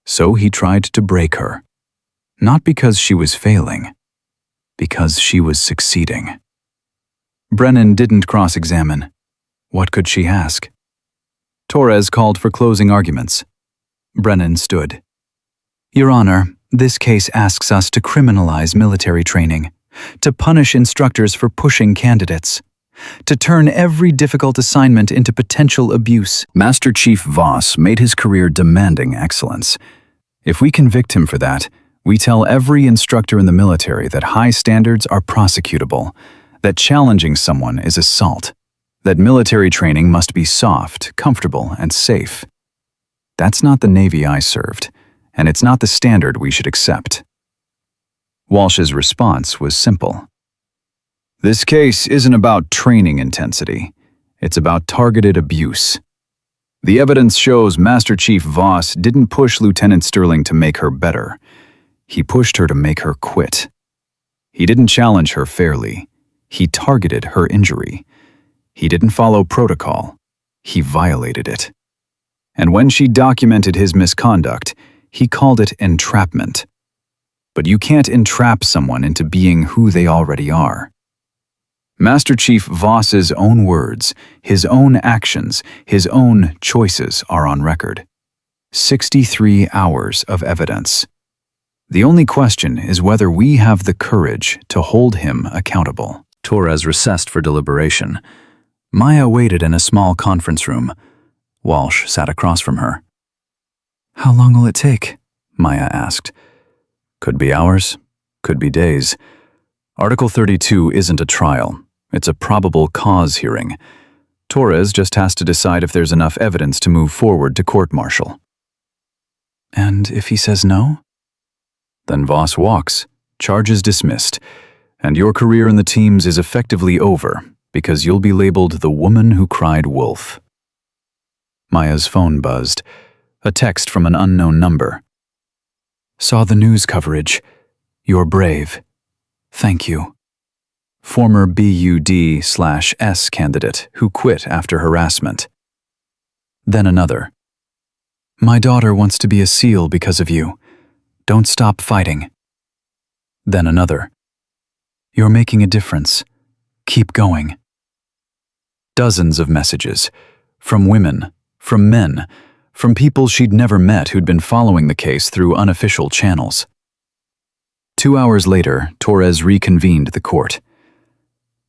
So he tried to break her. Not because she was failing, because she was succeeding." Brennan didn't cross-examine. What could she ask? Torres called for closing arguments. Brennan stood. "Your Honor, this case asks us to criminalize military training, to punish instructors for pushing candidates, to turn every difficult assignment into potential abuse." Master Chief Voss made his career demanding excellence. If we convict him for that, we tell every instructor in the military that high standards are prosecutable, that challenging someone is assault, that military training must be soft, comfortable, and safe. That's not the Navy I served, and it's not the standard we should accept. Walsh's response was simple. "This case isn't about training intensity. It's about targeted abuse. The evidence shows Master Chief Voss didn't push Lieutenant Sterling to make her better. He pushed her to make her quit. He didn't challenge her fairly. He targeted her injury. He didn't follow protocol. He violated it. And when she documented his misconduct, he called it entrapment. But you can't entrap someone into being who they already are." Master Chief Voss's own words, his own actions, his own choices are on record. 63 hours of evidence. The only question is whether we have the courage to hold him accountable. Torres recessed for deliberation. Maya waited in a small conference room. Walsh sat across from her. "How long will it take?" Maya asked. "Could be hours, could be days. Article 32 isn't a trial. It's a probable cause hearing. Torres just has to decide if there's enough evidence to move forward to court-martial." "And if he says no?" "Then Voss walks, charges dismissed, and your career in the teams is effectively over because you'll be labeled the woman who cried wolf." Maya's phone buzzed. A text from an unknown number. "Saw the news coverage. You're brave. Thank you. Former BUD/S candidate who quit after harassment." Then another. "My daughter wants to be a SEAL because of you. Don't stop fighting." Then another. "You're making a difference. Keep going." Dozens of messages. From women, from men, from people she'd never met who'd been following the case through unofficial channels. 2 hours later, Torres reconvened the court.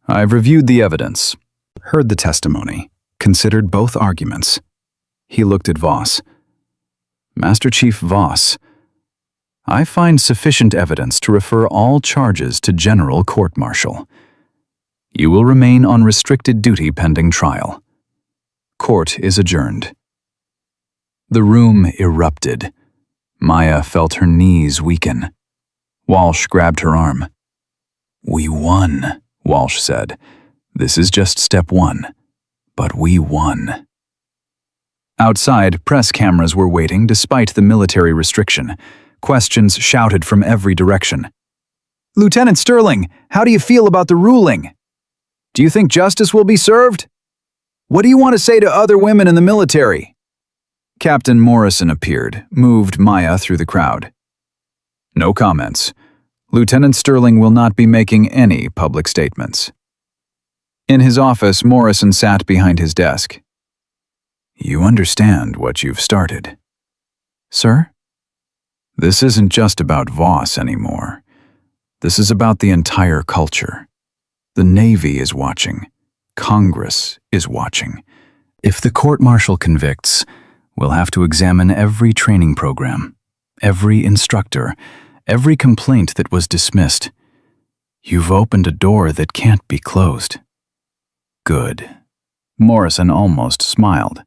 "I've reviewed the evidence, heard the testimony, considered both arguments." He looked at Voss. "Master Chief Voss, I find sufficient evidence to refer all charges to general court-martial. You will remain on restricted duty pending trial. Court is adjourned." The room erupted. Maya felt her knees weaken. Walsh grabbed her arm. "We won," Walsh said. "This is just step one, but we won." Outside, press cameras were waiting despite the military restriction. Questions shouted from every direction. "Lieutenant Sterling, how do you feel about the ruling? Do you think justice will be served? What do you want to say to other women in the military?" Captain Morrison appeared, moved Maya through the crowd. "No comments. Lieutenant Sterling will not be making any public statements." In his office, Morrison sat behind his desk. "You understand what you've started." "Sir?" "This isn't just about Voss anymore. This is about the entire culture. The Navy is watching. Congress is watching. If the court-martial convicts, we'll have to examine every training program, every instructor, every complaint that was dismissed. You've opened a door that can't be closed. Good. Morrison almost smiled.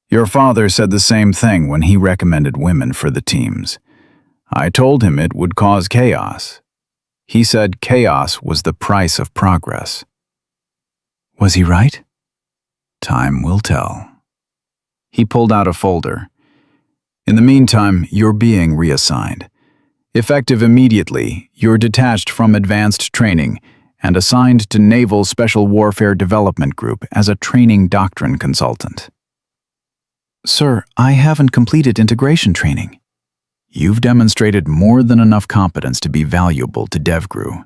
Your father said the same thing when he recommended women for the teams. I told him it would cause chaos. He said chaos was the price of progress. Was he right? Time will tell. He pulled out a folder. In the meantime, you're being reassigned. Effective immediately, you're detached from advanced training and assigned to Naval Special Warfare Development Group as a training doctrine consultant. Sir, I haven't completed integration training. You've demonstrated more than enough competence to be valuable to DevGru.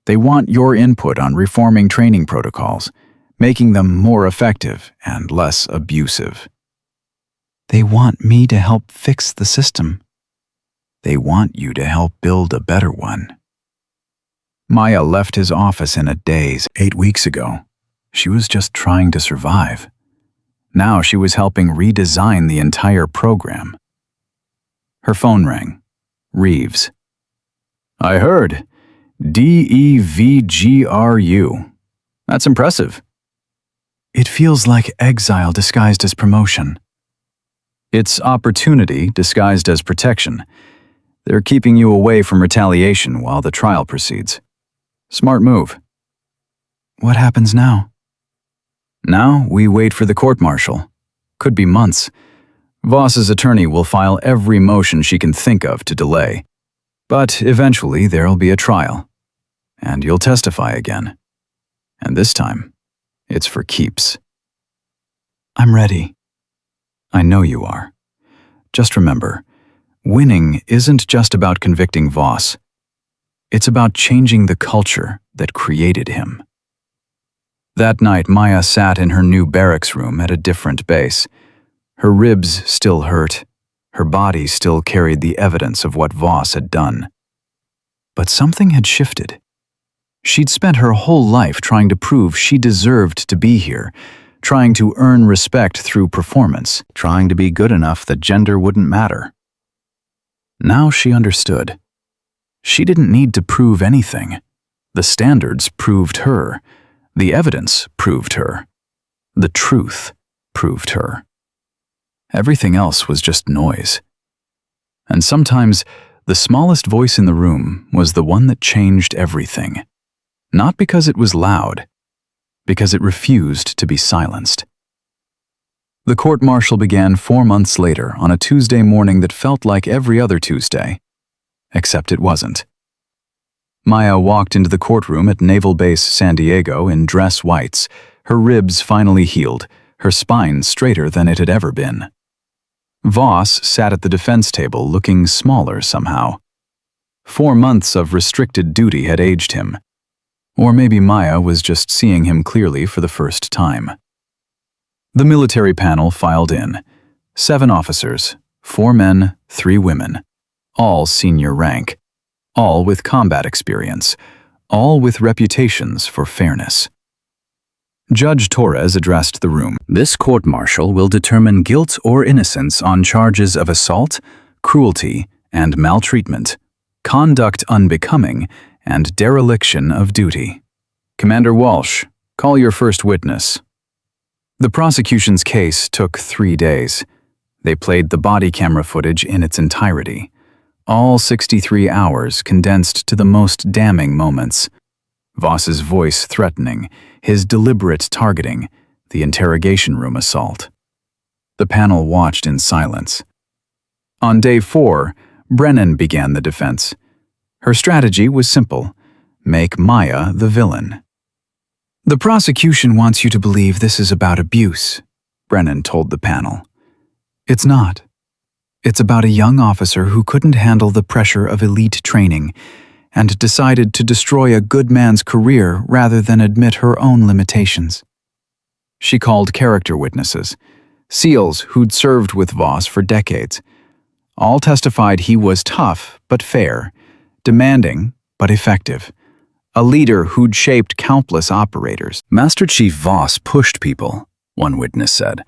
They want your input on reforming training protocols, making them more effective and less abusive. They want me to help fix the system. They want you to help build a better one. Maya left his office in a daze 8 weeks ago. She was just trying to survive. Now she was helping redesign the entire program. Her phone rang. Reeves. I heard. DEVGRU. That's impressive. It feels like exile disguised as promotion. It's opportunity disguised as protection. They're keeping you away from retaliation while the trial proceeds. Smart move. What happens now? Now we wait for the court-martial. Could be months. Voss's attorney will file every motion she can think of to delay. But eventually there'll be a trial. And you'll testify again. And this time, it's for keeps. I'm ready. I know you are. Just remember, winning isn't just about convicting Voss. It's about changing the culture that created him. That night, Maya sat in her new barracks room at a different base. Her ribs still hurt. Her body still carried the evidence of what Voss had done. But something had shifted. She'd spent her whole life trying to prove she deserved to be here, trying to earn respect through performance, trying to be good enough that gender wouldn't matter. Now she understood. She didn't need to prove anything. The standards proved her. The evidence proved her. The truth proved her. Everything else was just noise. And sometimes, the smallest voice in the room was the one that changed everything. Not because it was loud, because it refused to be silenced. The court-martial began 4 months later on a Tuesday morning that felt like every other Tuesday, except it wasn't. Maya walked into the courtroom at Naval Base San Diego in dress whites, her ribs finally healed, her spine straighter than it had ever been. Voss sat at the defense table looking smaller somehow. 4 months of restricted duty had aged him. Or maybe Maya was just seeing him clearly for the first time. The military panel filed in. 7 officers, 4 men, 3 women, all senior rank, all with combat experience, all with reputations for fairness. Judge Torres addressed the room. This court-martial will determine guilt or innocence on charges of assault, cruelty, and maltreatment, conduct unbecoming, and dereliction of duty. Commander Walsh, call your first witness. The prosecution's case took 3 days. They played the body camera footage in its entirety. All 63 hours condensed to the most damning moments. Voss's voice threatening, his deliberate targeting, the interrogation room assault. The panel watched in silence. On day 4, Brennan began the defense. Her strategy was simple: make Maya the villain. The prosecution wants you to believe this is about abuse, Brennan told the panel. It's not. It's about a young officer who couldn't handle the pressure of elite training and decided to destroy a good man's career rather than admit her own limitations. She called character witnesses, SEALs who'd served with Voss for decades. All testified he was tough but fair, demanding but effective. A leader who'd shaped countless operators. Master Chief Voss pushed people, one witness said,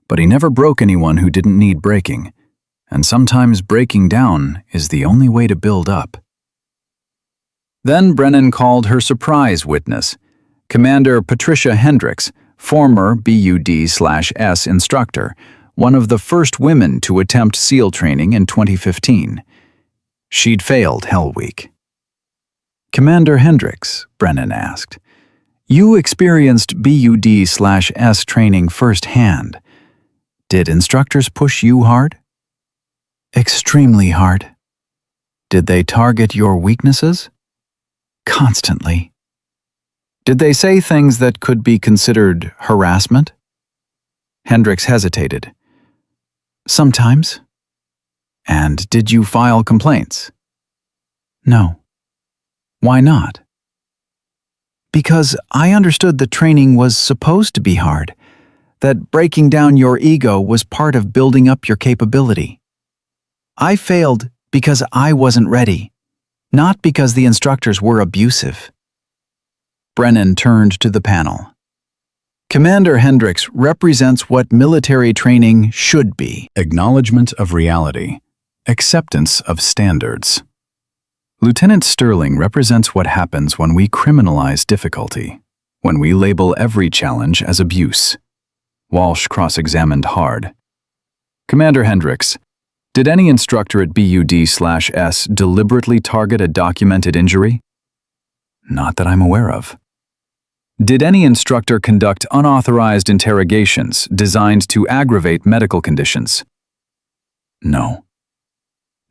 but he never broke anyone who didn't need breaking. And sometimes breaking down is the only way to build up. Then Brennan called her surprise witness, Commander Patricia Hendricks, former BUD/S instructor, one of the first women to attempt SEAL training in 2015. She'd failed Hell Week. Commander Hendricks, Brennan asked, you experienced BUD/S training firsthand. Did instructors push you hard? Extremely hard. Did they target your weaknesses? Constantly. Did they say things that could be considered harassment? Hendricks hesitated. Sometimes. And did you file complaints? No. Why not? Because I understood the training was supposed to be hard, that breaking down your ego was part of building up your capability. I failed because I wasn't ready, not because the instructors were abusive. Brennan turned to the panel. Commander Hendricks represents what military training should be. Acknowledgement of reality. Acceptance of standards. Lieutenant Sterling represents what happens when we criminalize difficulty, when we label every challenge as abuse. Walsh cross-examined hard. Commander Hendricks, did any instructor at BUD/S deliberately target a documented injury? Not that I'm aware of. Did any instructor conduct unauthorized interrogations designed to aggravate medical conditions? No.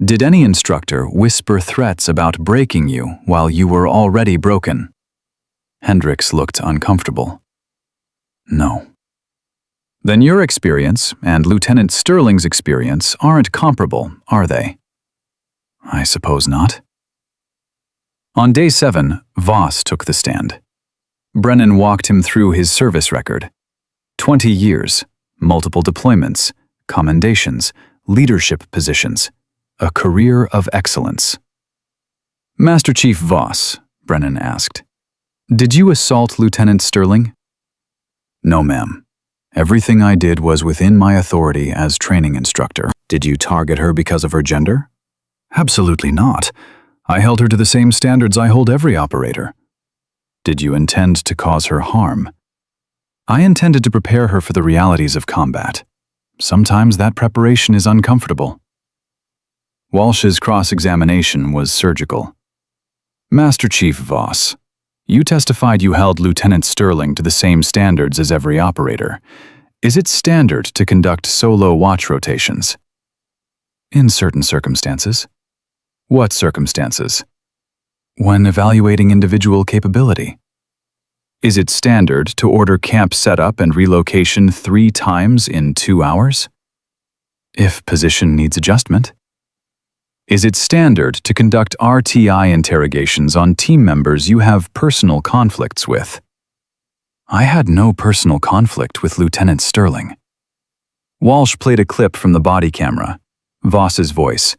Did any instructor whisper threats about breaking you while you were already broken? Hendricks looked uncomfortable. No. Then your experience and Lieutenant Sterling's experience aren't comparable, are they? I suppose not. On day 7, Voss took the stand. Brennan walked him through his service record. 20 years, multiple deployments, commendations, leadership positions, a career of excellence. Master Chief Voss, Brennan asked, did you assault Lieutenant Sterling? No, ma'am. Everything I did was within my authority as training instructor. Did you target her because of her gender? Absolutely not. I held her to the same standards I hold every operator. Did you intend to cause her harm? I intended to prepare her for the realities of combat. Sometimes that preparation is uncomfortable. Walsh's cross-examination was surgical. Master Chief Voss, you testified you held Lieutenant Sterling to the same standards as every operator. Is it standard to conduct solo watch rotations? In certain circumstances. What circumstances? When evaluating individual capability. Is it standard to order camp setup and relocation 3 times in 2 hours? If position needs adjustment. Is it standard to conduct RTI interrogations on team members you have personal conflicts with? I had no personal conflict with Lieutenant Sterling. Walsh played a clip from the body camera. Voss's voice.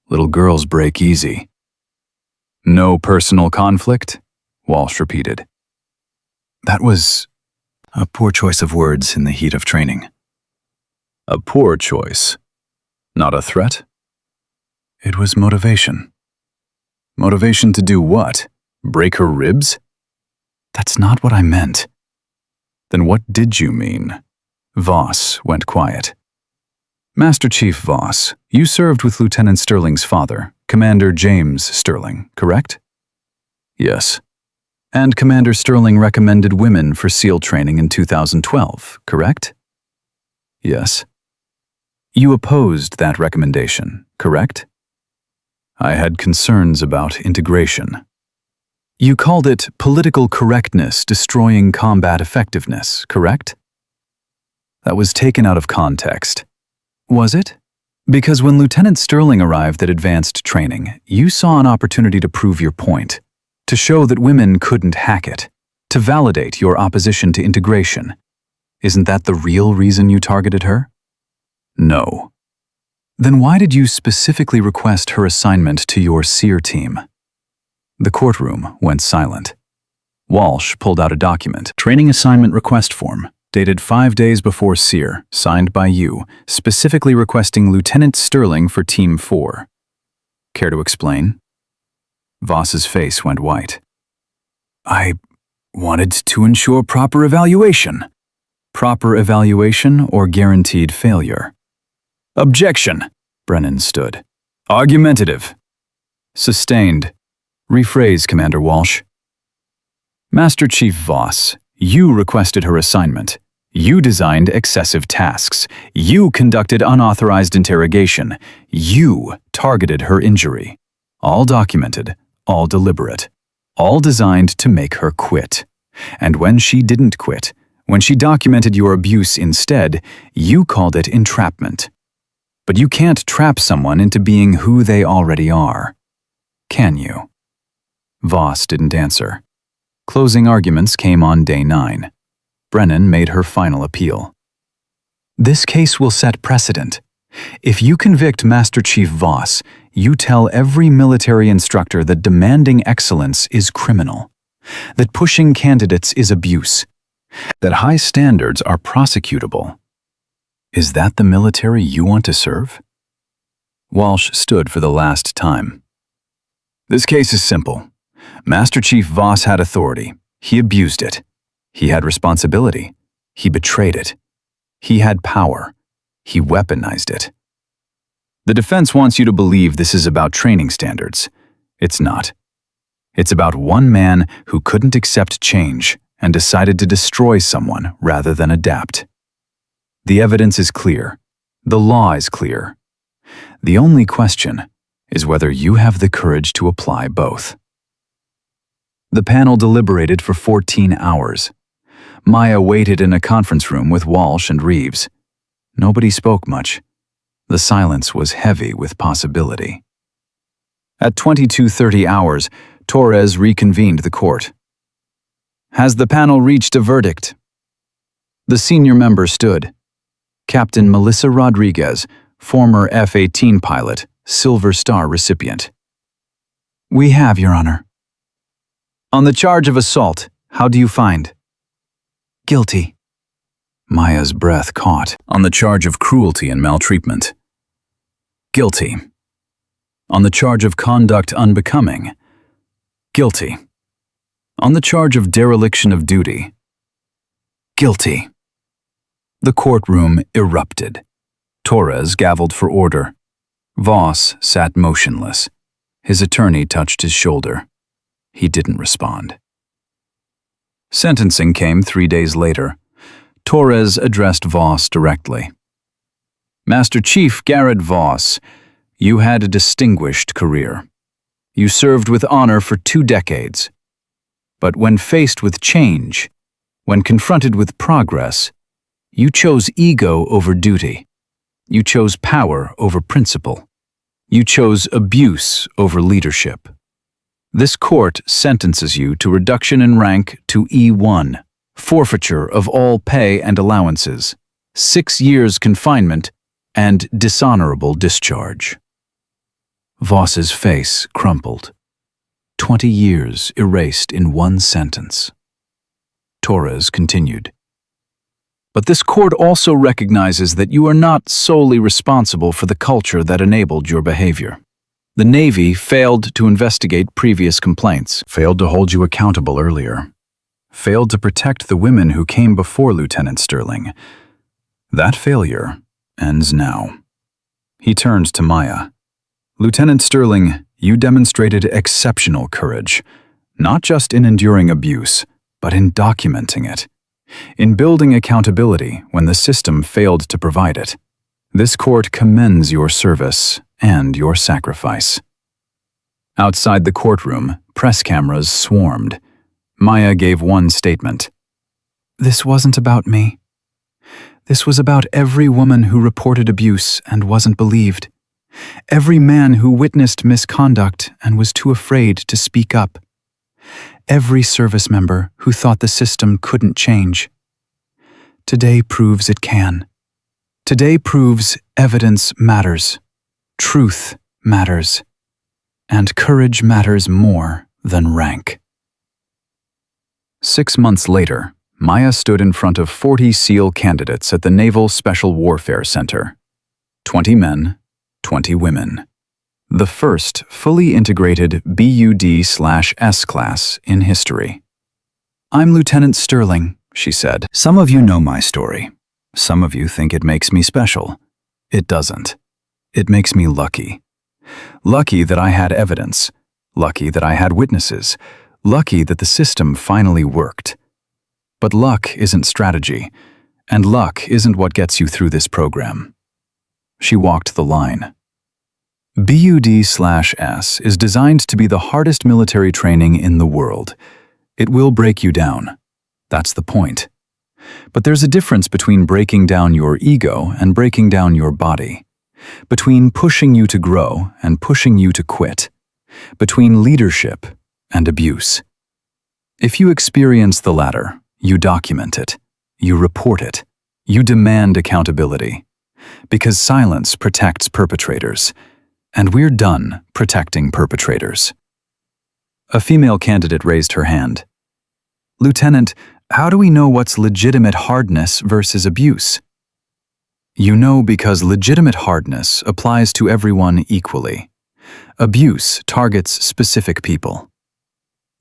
Little girls break easy. No personal conflict? Walsh repeated. That was a poor choice of words in the heat of training. A poor choice. Not a threat? It was motivation. Motivation to do what? Break her ribs? That's not what I meant. Then what did you mean? Voss went quiet. Master Chief Voss, you served with Lieutenant Sterling's father, Commander James Sterling, correct? Yes. And Commander Sterling recommended women for SEAL training in 2012, correct? Yes. You opposed that recommendation, correct? I had concerns about integration. You called it political correctness destroying combat effectiveness, correct? That was taken out of context. Was it? Because when Lieutenant Sterling arrived at advanced training, you saw an opportunity to prove your point, to show that women couldn't hack it, to validate your opposition to integration. Isn't that the real reason you targeted her? No. Then why did you specifically request her assignment to your SEER team? The courtroom went silent. Walsh pulled out a document, training assignment request form, dated 5 days before SEER, signed by you, specifically requesting Lieutenant Sterling for Team 4. Care to explain? Voss's face went white. I wanted to ensure proper evaluation. Proper evaluation or guaranteed failure? Objection! Brennan stood. Argumentative. Sustained. Rephrase, Commander Walsh. Master Chief Voss, you requested her assignment. You designed excessive tasks. You conducted unauthorized interrogation. You targeted her injury. All documented, all deliberate, all designed to make her quit. And when she didn't quit, when she documented your abuse instead, you called it entrapment. But you can't trap someone into being who they already are. Can you? Voss didn't answer. Closing arguments came on day 9. Brennan made her final appeal. This case will set precedent. If you convict Master Chief Voss, you tell every military instructor that demanding excellence is criminal, that pushing candidates is abuse, that high standards are prosecutable. Is that the military you want to serve? Walsh stood for the last time. This case is simple. Master Chief Voss had authority. He abused it. He had responsibility. He betrayed it. He had power. He weaponized it. The defense wants you to believe this is about training standards. It's not. It's about one man who couldn't accept change and decided to destroy someone rather than adapt. The evidence is clear. The law is clear. The only question is whether you have the courage to apply both. The panel deliberated for 14 hours. Maya waited in a conference room with Walsh and Reeves. Nobody spoke much. The silence was heavy with possibility. At 22:30 hours, Torres reconvened the court. Has the panel reached a verdict? The senior member stood. Captain Melissa Rodriguez, former F-18 pilot, Silver Star recipient. We have, Your Honor. On the charge of assault, how do you find? Guilty. Maya's breath caught. On the charge of cruelty and maltreatment. Guilty. On the charge of conduct unbecoming. Guilty. On the charge of dereliction of duty. Guilty. The courtroom erupted. Torres gavelled for order. Voss sat motionless. His attorney touched his shoulder. He didn't respond. Sentencing came 3 days later. Torres addressed Voss directly. Master Chief Garrett Voss, you had a distinguished career. You served with honor for 2 decades. But when faced with change, when confronted with progress, you chose ego over duty. You chose power over principle. You chose abuse over leadership. This court sentences you to reduction in rank to E1, forfeiture of all pay and allowances, 6 years confinement, and dishonorable discharge. Voss's face crumpled. 20 years erased in one sentence. Torres continued. But this court also recognizes that you are not solely responsible for the culture that enabled your behavior. The Navy failed to investigate previous complaints, failed to hold you accountable earlier, failed to protect the women who came before Lieutenant Sterling. That failure ends now. He turned to Maya. Lieutenant Sterling, you demonstrated exceptional courage, not just in enduring abuse, but in documenting it, in building accountability when the system failed to provide it. This court commends your service and your sacrifice. Outside the courtroom, press cameras swarmed. Maya gave one statement. This wasn't about me. This was about every woman who reported abuse and wasn't believed. Every man who witnessed misconduct and was too afraid to speak up. Every service member who thought the system couldn't change. Today proves it can. Today proves evidence matters. Truth matters. And courage matters more than rank. 6 months later, Maya stood in front of 40 SEAL candidates at the Naval Special Warfare Center. 20 men, 20 women. The first fully integrated BUD/S class in history. "I'm Lieutenant Sterling," she said. "Some of you know my story. Some of you think it makes me special. It doesn't. It makes me lucky. Lucky that I had evidence. Lucky that I had witnesses. Lucky that the system finally worked. But luck isn't strategy, and luck isn't what gets you through this program." She walked the line. BUD/S is designed to be the hardest military training in the world. It will break you down. That's the point. But there's a difference between breaking down your ego and breaking down your body. Between pushing you to grow and pushing you to quit. Between leadership and abuse. If you experience the latter, you document it. You report it. You demand accountability. Because silence protects perpetrators. And we're done protecting perpetrators. A female candidate raised her hand. "Lieutenant, how do we know what's legitimate hardness versus abuse?" You know because legitimate hardness applies to everyone equally. Abuse targets specific people.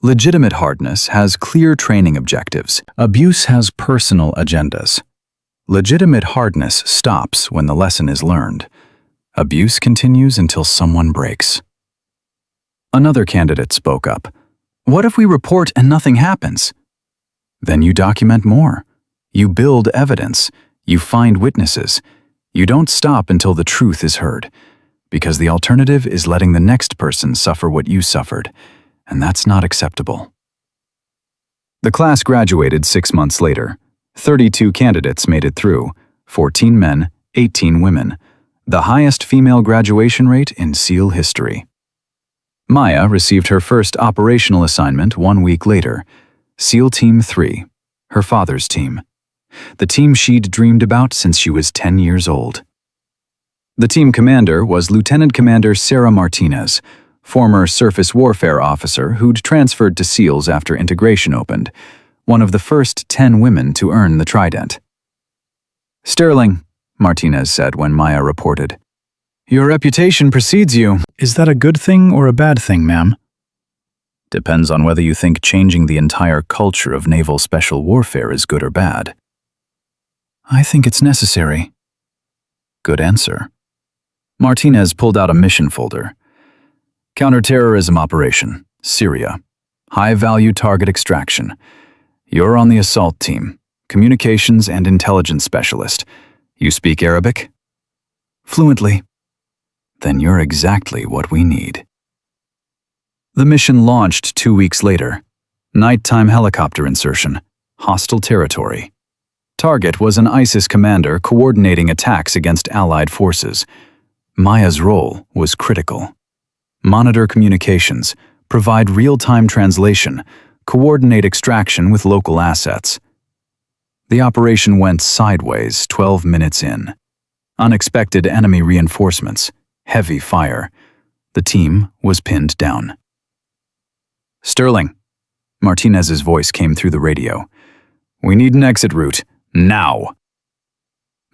Legitimate hardness has clear training objectives. Abuse has personal agendas. Legitimate hardness stops when the lesson is learned. Abuse continues until someone breaks. Another candidate spoke up. "What if we report and nothing happens?" Then you document more. You build evidence. You find witnesses. You don't stop until the truth is heard. Because the alternative is letting the next person suffer what you suffered, and that's not acceptable. The class graduated 6 months later. 32 candidates made it through, 14 men, 18 women, the highest female graduation rate in SEAL history. Maya received her first operational assignment 1 week later, SEAL Team 3, her father's team. The team she'd dreamed about since she was 10 years old. The team commander was Lieutenant Commander Sarah Martinez, former surface warfare officer who'd transferred to SEALs after integration opened, one of the first 10 women to earn the Trident. "Sterling," Martinez said when Maya reported, "your reputation precedes you." "Is that a good thing or a bad thing, ma'am?" "Depends on whether you think changing the entire culture of naval special warfare is good or bad." "I think it's necessary." Good answer. Martinez pulled out a mission folder. "Counterterrorism operation, Syria. High-value target extraction. You're on the assault team, communications and intelligence specialist. You speak Arabic?" "Fluently." "Then you're exactly what we need." The mission launched 2 weeks later. Nighttime helicopter insertion. Hostile territory. Target was an ISIS commander coordinating attacks against Allied forces. Maya's role was critical. Monitor communications, provide real-time translation, coordinate extraction with local assets. The operation went sideways 12 minutes in. Unexpected enemy reinforcements, heavy fire. The team was pinned down. "Sterling," Martinez's voice came through the radio. "We need an exit route, now."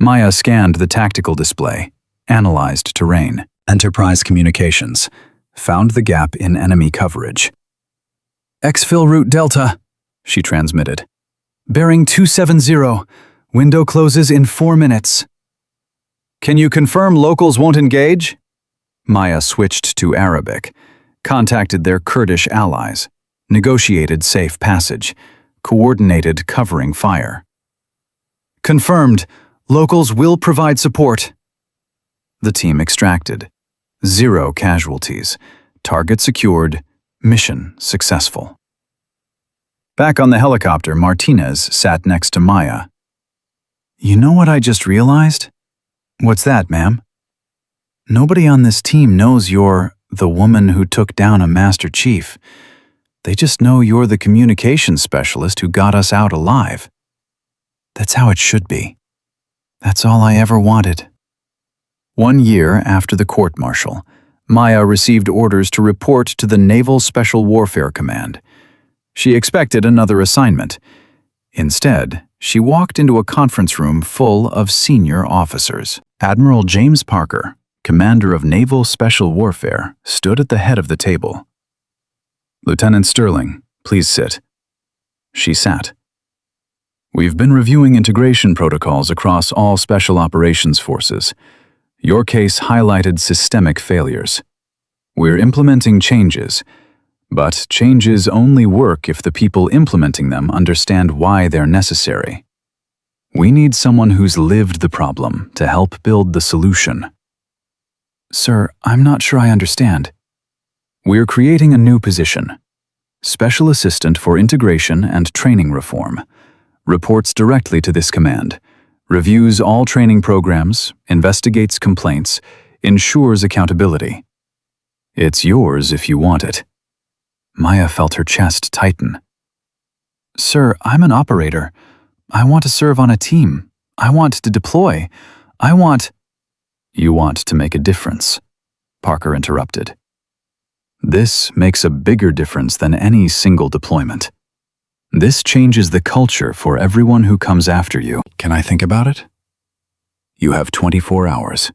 Maya scanned the tactical display, analyzed terrain, enterprise communications, found the gap in enemy coverage. "Exfil route Delta," she transmitted. "Bearing 270. Window closes in 4 minutes." "Can you confirm locals won't engage?" Maya switched to Arabic, contacted their Kurdish allies, negotiated safe passage, coordinated covering fire. "Confirmed. Locals will provide support." The team extracted. 0 casualties. Target secured. Mission successful. Back on the helicopter, Martinez sat next to Maya. "You know what I just realized?" "What's that, ma'am?" "Nobody on this team knows you're the woman who took down a Master Chief. They just know you're the communications specialist who got us out alive. That's how it should be. That's all I ever wanted." 1 year after the court-martial, Maya received orders to report to the Naval Special Warfare Command. She expected another assignment. Instead, she walked into a conference room full of senior officers. Admiral James Parker, commander of Naval Special Warfare, stood at the head of the table. "Lieutenant Sterling, please sit." She sat. "We've been reviewing integration protocols across all Special Operations Forces. Your case highlighted systemic failures. We're implementing changes, but changes only work if the people implementing them understand why they're necessary. We need someone who's lived the problem to help build the solution." "Sir, I'm not sure I understand." "We're creating a new position. Special Assistant for Integration and Training Reform. Reports directly to this command. Reviews all training programs, investigates complaints, ensures accountability. It's yours if you want it." Maya felt her chest tighten. "Sir, I'm an operator. I want to serve on a team. I want to deploy. I want—" "You want to make a difference," Parker interrupted. "This makes a bigger difference than any single deployment. This changes the culture for everyone who comes after you. Can I think about it?" "You have 24 hours.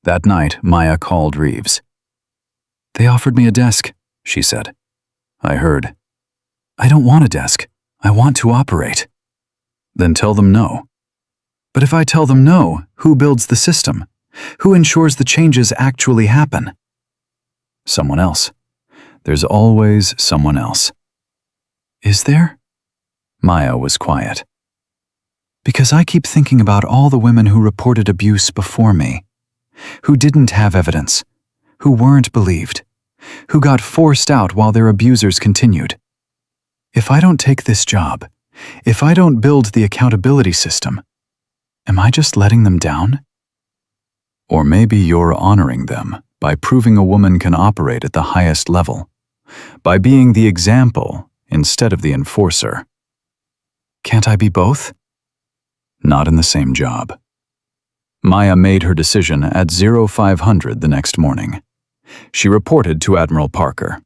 That night, Maya called Reeves. "They offered me a desk," she said. "I heard." "I don't want a desk. I want to operate." "Then tell them no." "But if I tell them no, who builds the system? Who ensures the changes actually happen?" "Someone else. There's always someone else." "Is there?" Maya was quiet. "Because I keep thinking about all the women who reported abuse before me, who didn't have evidence, who weren't believed, who got forced out while their abusers continued. If I don't take this job, if I don't build the accountability system, am I just letting them down? Or maybe you're honoring them by proving a woman can operate at the highest level, by being the example instead of the enforcer. Can't I be both?" "Not in the same job." Maya made her decision at 0500 the next morning. She reported to Admiral Parker.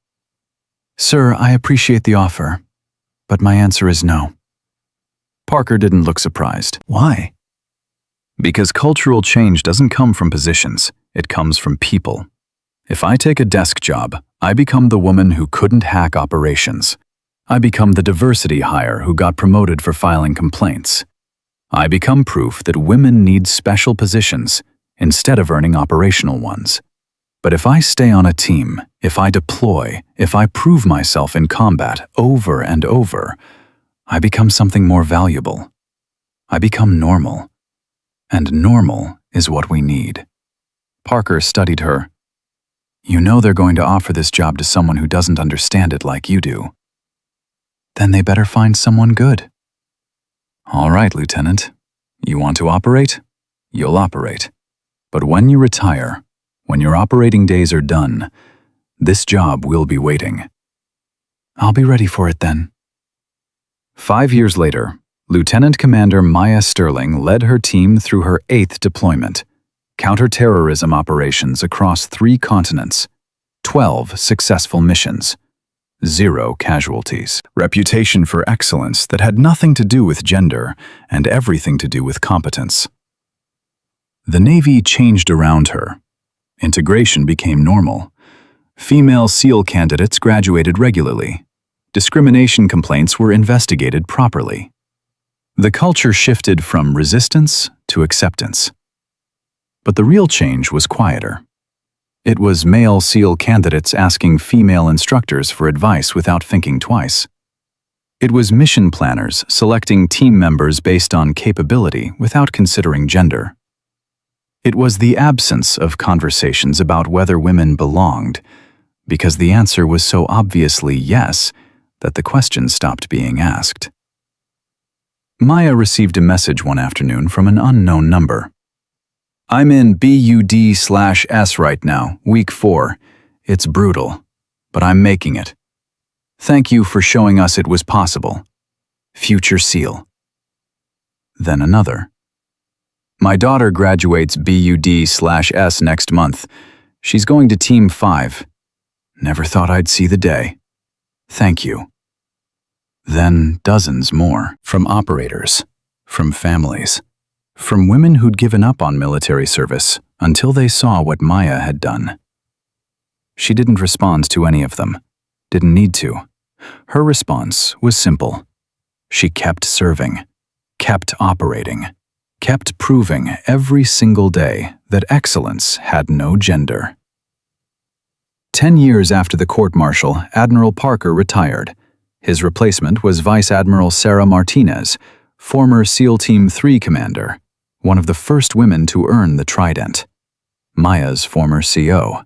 "Sir, I appreciate the offer, but my answer is no." Parker didn't look surprised. "Why?" "Because cultural change doesn't come from positions, it comes from people. If I take a desk job, I become the woman who couldn't hack operations. I become the diversity hire who got promoted for filing complaints. I become proof that women need special positions instead of earning operational ones. But if I stay on a team, if I deploy, if I prove myself in combat over and over, I become something more valuable. I become normal. And normal is what we need." Parker studied her. "You know they're going to offer this job to someone who doesn't understand it like you do. Then they better find someone good." "All right, Lieutenant. You want to operate? You'll operate. But when you retire, when your operating days are done, this job will be waiting." "I'll be ready for it then." 5 years later, Lieutenant Commander Maya Sterling led her team through her 8th deployment, counterterrorism operations across 3 continents, 12 successful missions, 0 casualties, reputation for excellence that had nothing to do with gender and everything to do with competence. The Navy changed around her. Integration became normal. Female SEAL candidates graduated regularly. Discrimination complaints were investigated properly. The culture shifted from resistance to acceptance. But the real change was quieter. It was male SEAL candidates asking female instructors for advice without thinking twice. It was mission planners selecting team members based on capability without considering gender. It was the absence of conversations about whether women belonged, because the answer was so obviously yes that the question stopped being asked. Maya received a message one afternoon from an unknown number. "I'm in BUD/S right now, week 4. It's brutal, but I'm making it. Thank you for showing us it was possible. Future SEAL." Then another. "My daughter graduates BUD/S next month. She's going to Team 5. Never thought I'd see the day. Thank you. Then dozens more, from operators, from families, from women who'd given up on military service until they saw what Maya had done. She didn't respond to any of them, didn't need to. Her response was simple. She kept serving, kept operating, kept proving every single day that excellence had no gender. 10 years after the court-martial, Admiral Parker retired. His replacement was Vice Admiral Sarah Martinez, former SEAL Team 3 commander, one of the first women to earn the Trident, Maya's former CO.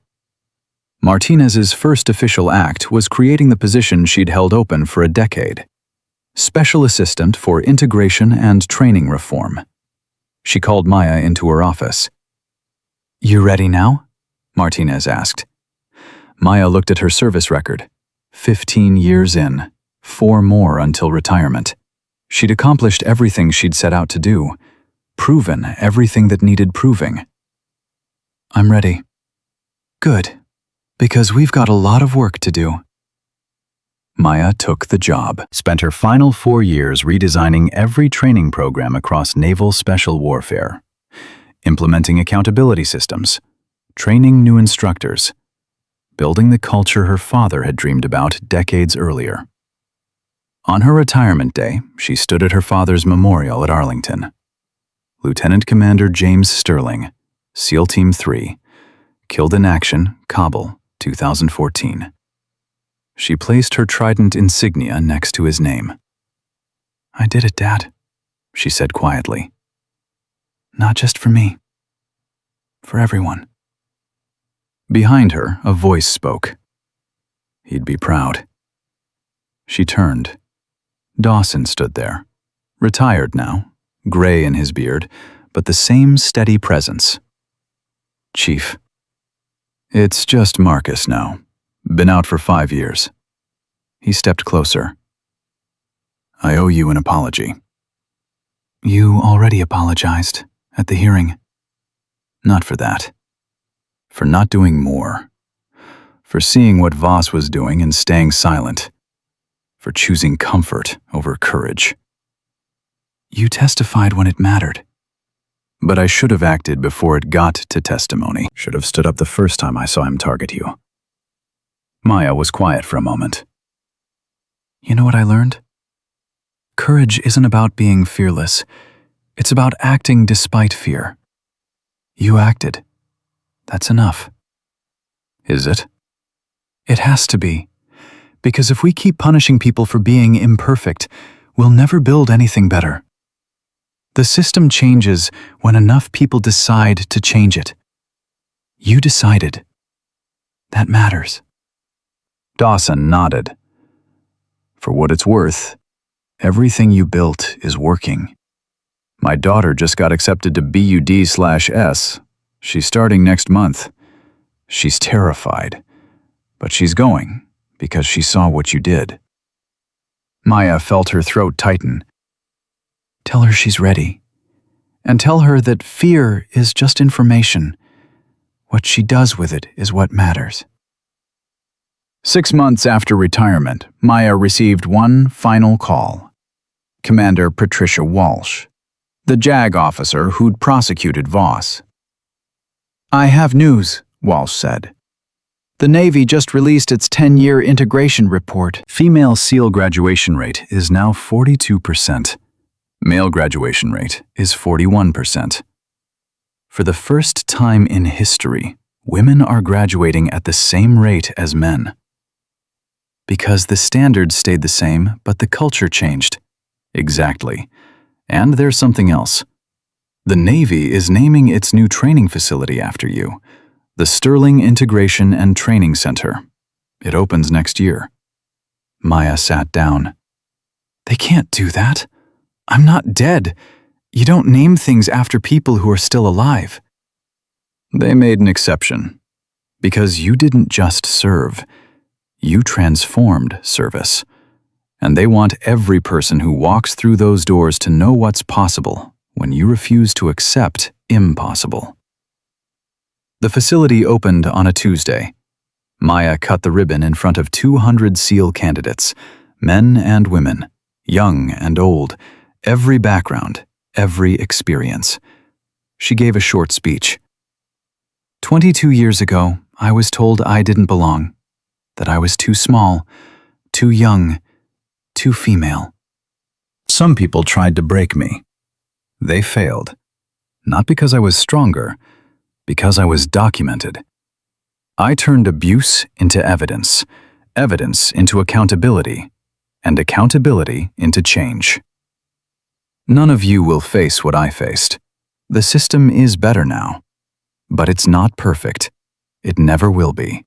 Martinez's first official act was creating the position she'd held open for a decade, Special Assistant for Integration and Training Reform. She called Maya into her office. "You ready now?" Martinez asked. Maya looked at her service record. 15 years in, 4 more until retirement. She'd accomplished everything she'd set out to do, proven everything that needed proving. "I'm ready." "Good, because we've got a lot of work to do." Maya took the job, spent her final 4 years redesigning every training program across naval special warfare, implementing accountability systems, training new instructors, building the culture her father had dreamed about decades earlier. On her retirement day, she stood at her father's memorial at Arlington. Lieutenant Commander James Sterling, SEAL Team 3, killed in action, Kabul, 2014. She placed her Trident insignia next to his name. "I did it, Dad," she said quietly. "Not just for me. For everyone." Behind her, a voice spoke. "He'd be proud." She turned. Dawson stood there, retired now, gray in his beard, but the same steady presence. "Chief." "It's just Marcus now. Been out for 5 years." He stepped closer. "I owe you an apology." "You already apologized at the hearing." "Not for that. For not doing more. For seeing what Voss was doing and staying silent. For choosing comfort over courage." "You testified when it mattered." "But I should have acted before it got to testimony. Should have stood up the first time I saw him target you." Maya was quiet for a moment. "You know what I learned? Courage isn't about being fearless. It's about acting despite fear. You acted. That's enough." "Is it?" "It has to be. Because if we keep punishing people for being imperfect, we'll never build anything better. The system changes when enough people decide to change it. You decided. That matters." Dawson nodded. "For what it's worth, everything you built is working. My daughter just got accepted to BUD/S. She's starting next month. She's terrified, but she's going because she saw what you did." Maya felt her throat tighten. "Tell her she's ready. And tell her that fear is just information. What she does with it is what matters." 6 months after retirement, Maya received one final call. Commander Patricia Walsh, the JAG officer who'd prosecuted Voss. "I have news," Walsh said. "The Navy just released its 10-year integration report. Female SEAL graduation rate is now 42%. Male graduation rate is 41%. For the first time in history, women are graduating at the same rate as men. Because the standards stayed the same, but the culture changed. Exactly. And there's something else. The Navy is naming its new training facility after you, the Sterling Integration and Training Center. It opens next year. Maya sat down. "They can't do that. I'm not dead. You don't name things after people who are still alive." "They made an exception. Because you didn't just serve. You transformed service. And they want every person who walks through those doors to know what's possible when you refuse to accept impossible." The facility opened on a Tuesday. Maya cut the ribbon in front of 200 SEAL candidates, men and women, young and old, every background, every experience. She gave a short speech. 22 years ago, I was told I didn't belong, that I was too small, too young, too female. Some people tried to break me. They failed. Not because I was stronger, because I was documented. I turned abuse into evidence, evidence into accountability, and accountability into change. None of you will face what I faced. The system is better now, but it's not perfect. It never will be.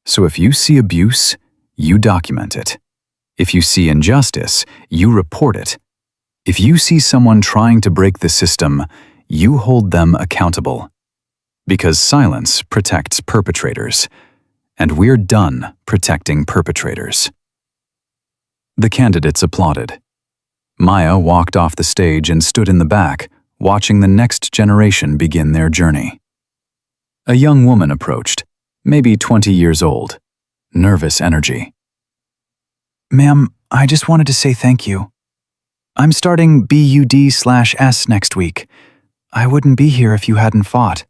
So if you see abuse, you document it. If you see injustice, you report it. If you see someone trying to break the system, you hold them accountable. Because silence protects perpetrators, and we're done protecting perpetrators. The candidates applauded. Maya walked off the stage and stood in the back, watching the next generation begin their journey. A young woman approached, maybe 20 years old, nervous energy. Ma'am, I just wanted to say thank you. I'm starting BUD/S next week. I wouldn't be here if you hadn't fought.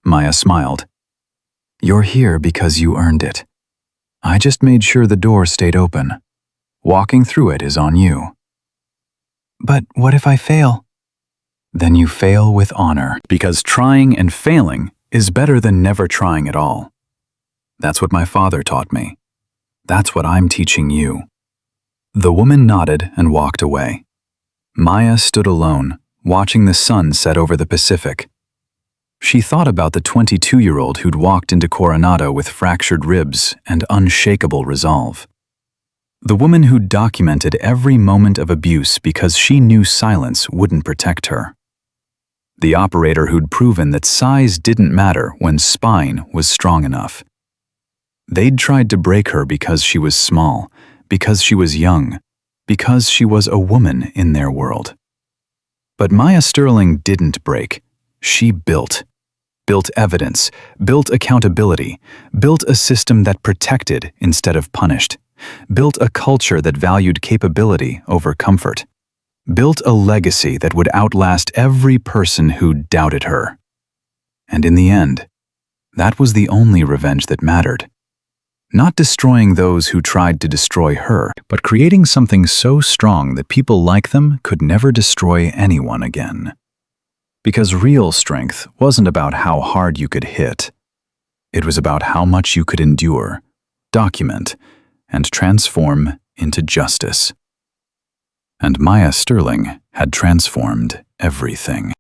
Maya smiled. You're here because you earned it. I just made sure the door stayed open. Walking through it is on you. But what if I fail? Then you fail with honor, because trying and failing is better than never trying at all. That's what my father taught me. That's what I'm teaching you. The woman nodded and walked away. Maya stood alone, watching the sun set over the Pacific. She thought about the 22-year-old who'd walked into Coronado with fractured ribs and unshakable resolve. The woman who'd documented every moment of abuse because she knew silence wouldn't protect her. The operator who'd proven that size didn't matter when spine was strong enough. They'd tried to break her because she was small, because she was young, because she was a woman in their world. But Maya Sterling didn't break. She built evidence, built accountability, built a system that protected instead of punished, built a culture that valued capability over comfort, built a legacy that would outlast every person who doubted her. And in the end, that was the only revenge that mattered. Not destroying those who tried to destroy her, but creating something so strong that people like them could never destroy anyone again. Because real strength wasn't about how hard you could hit. It was about how much you could endure, document, and transform into justice. And Maya Sterling had transformed everything.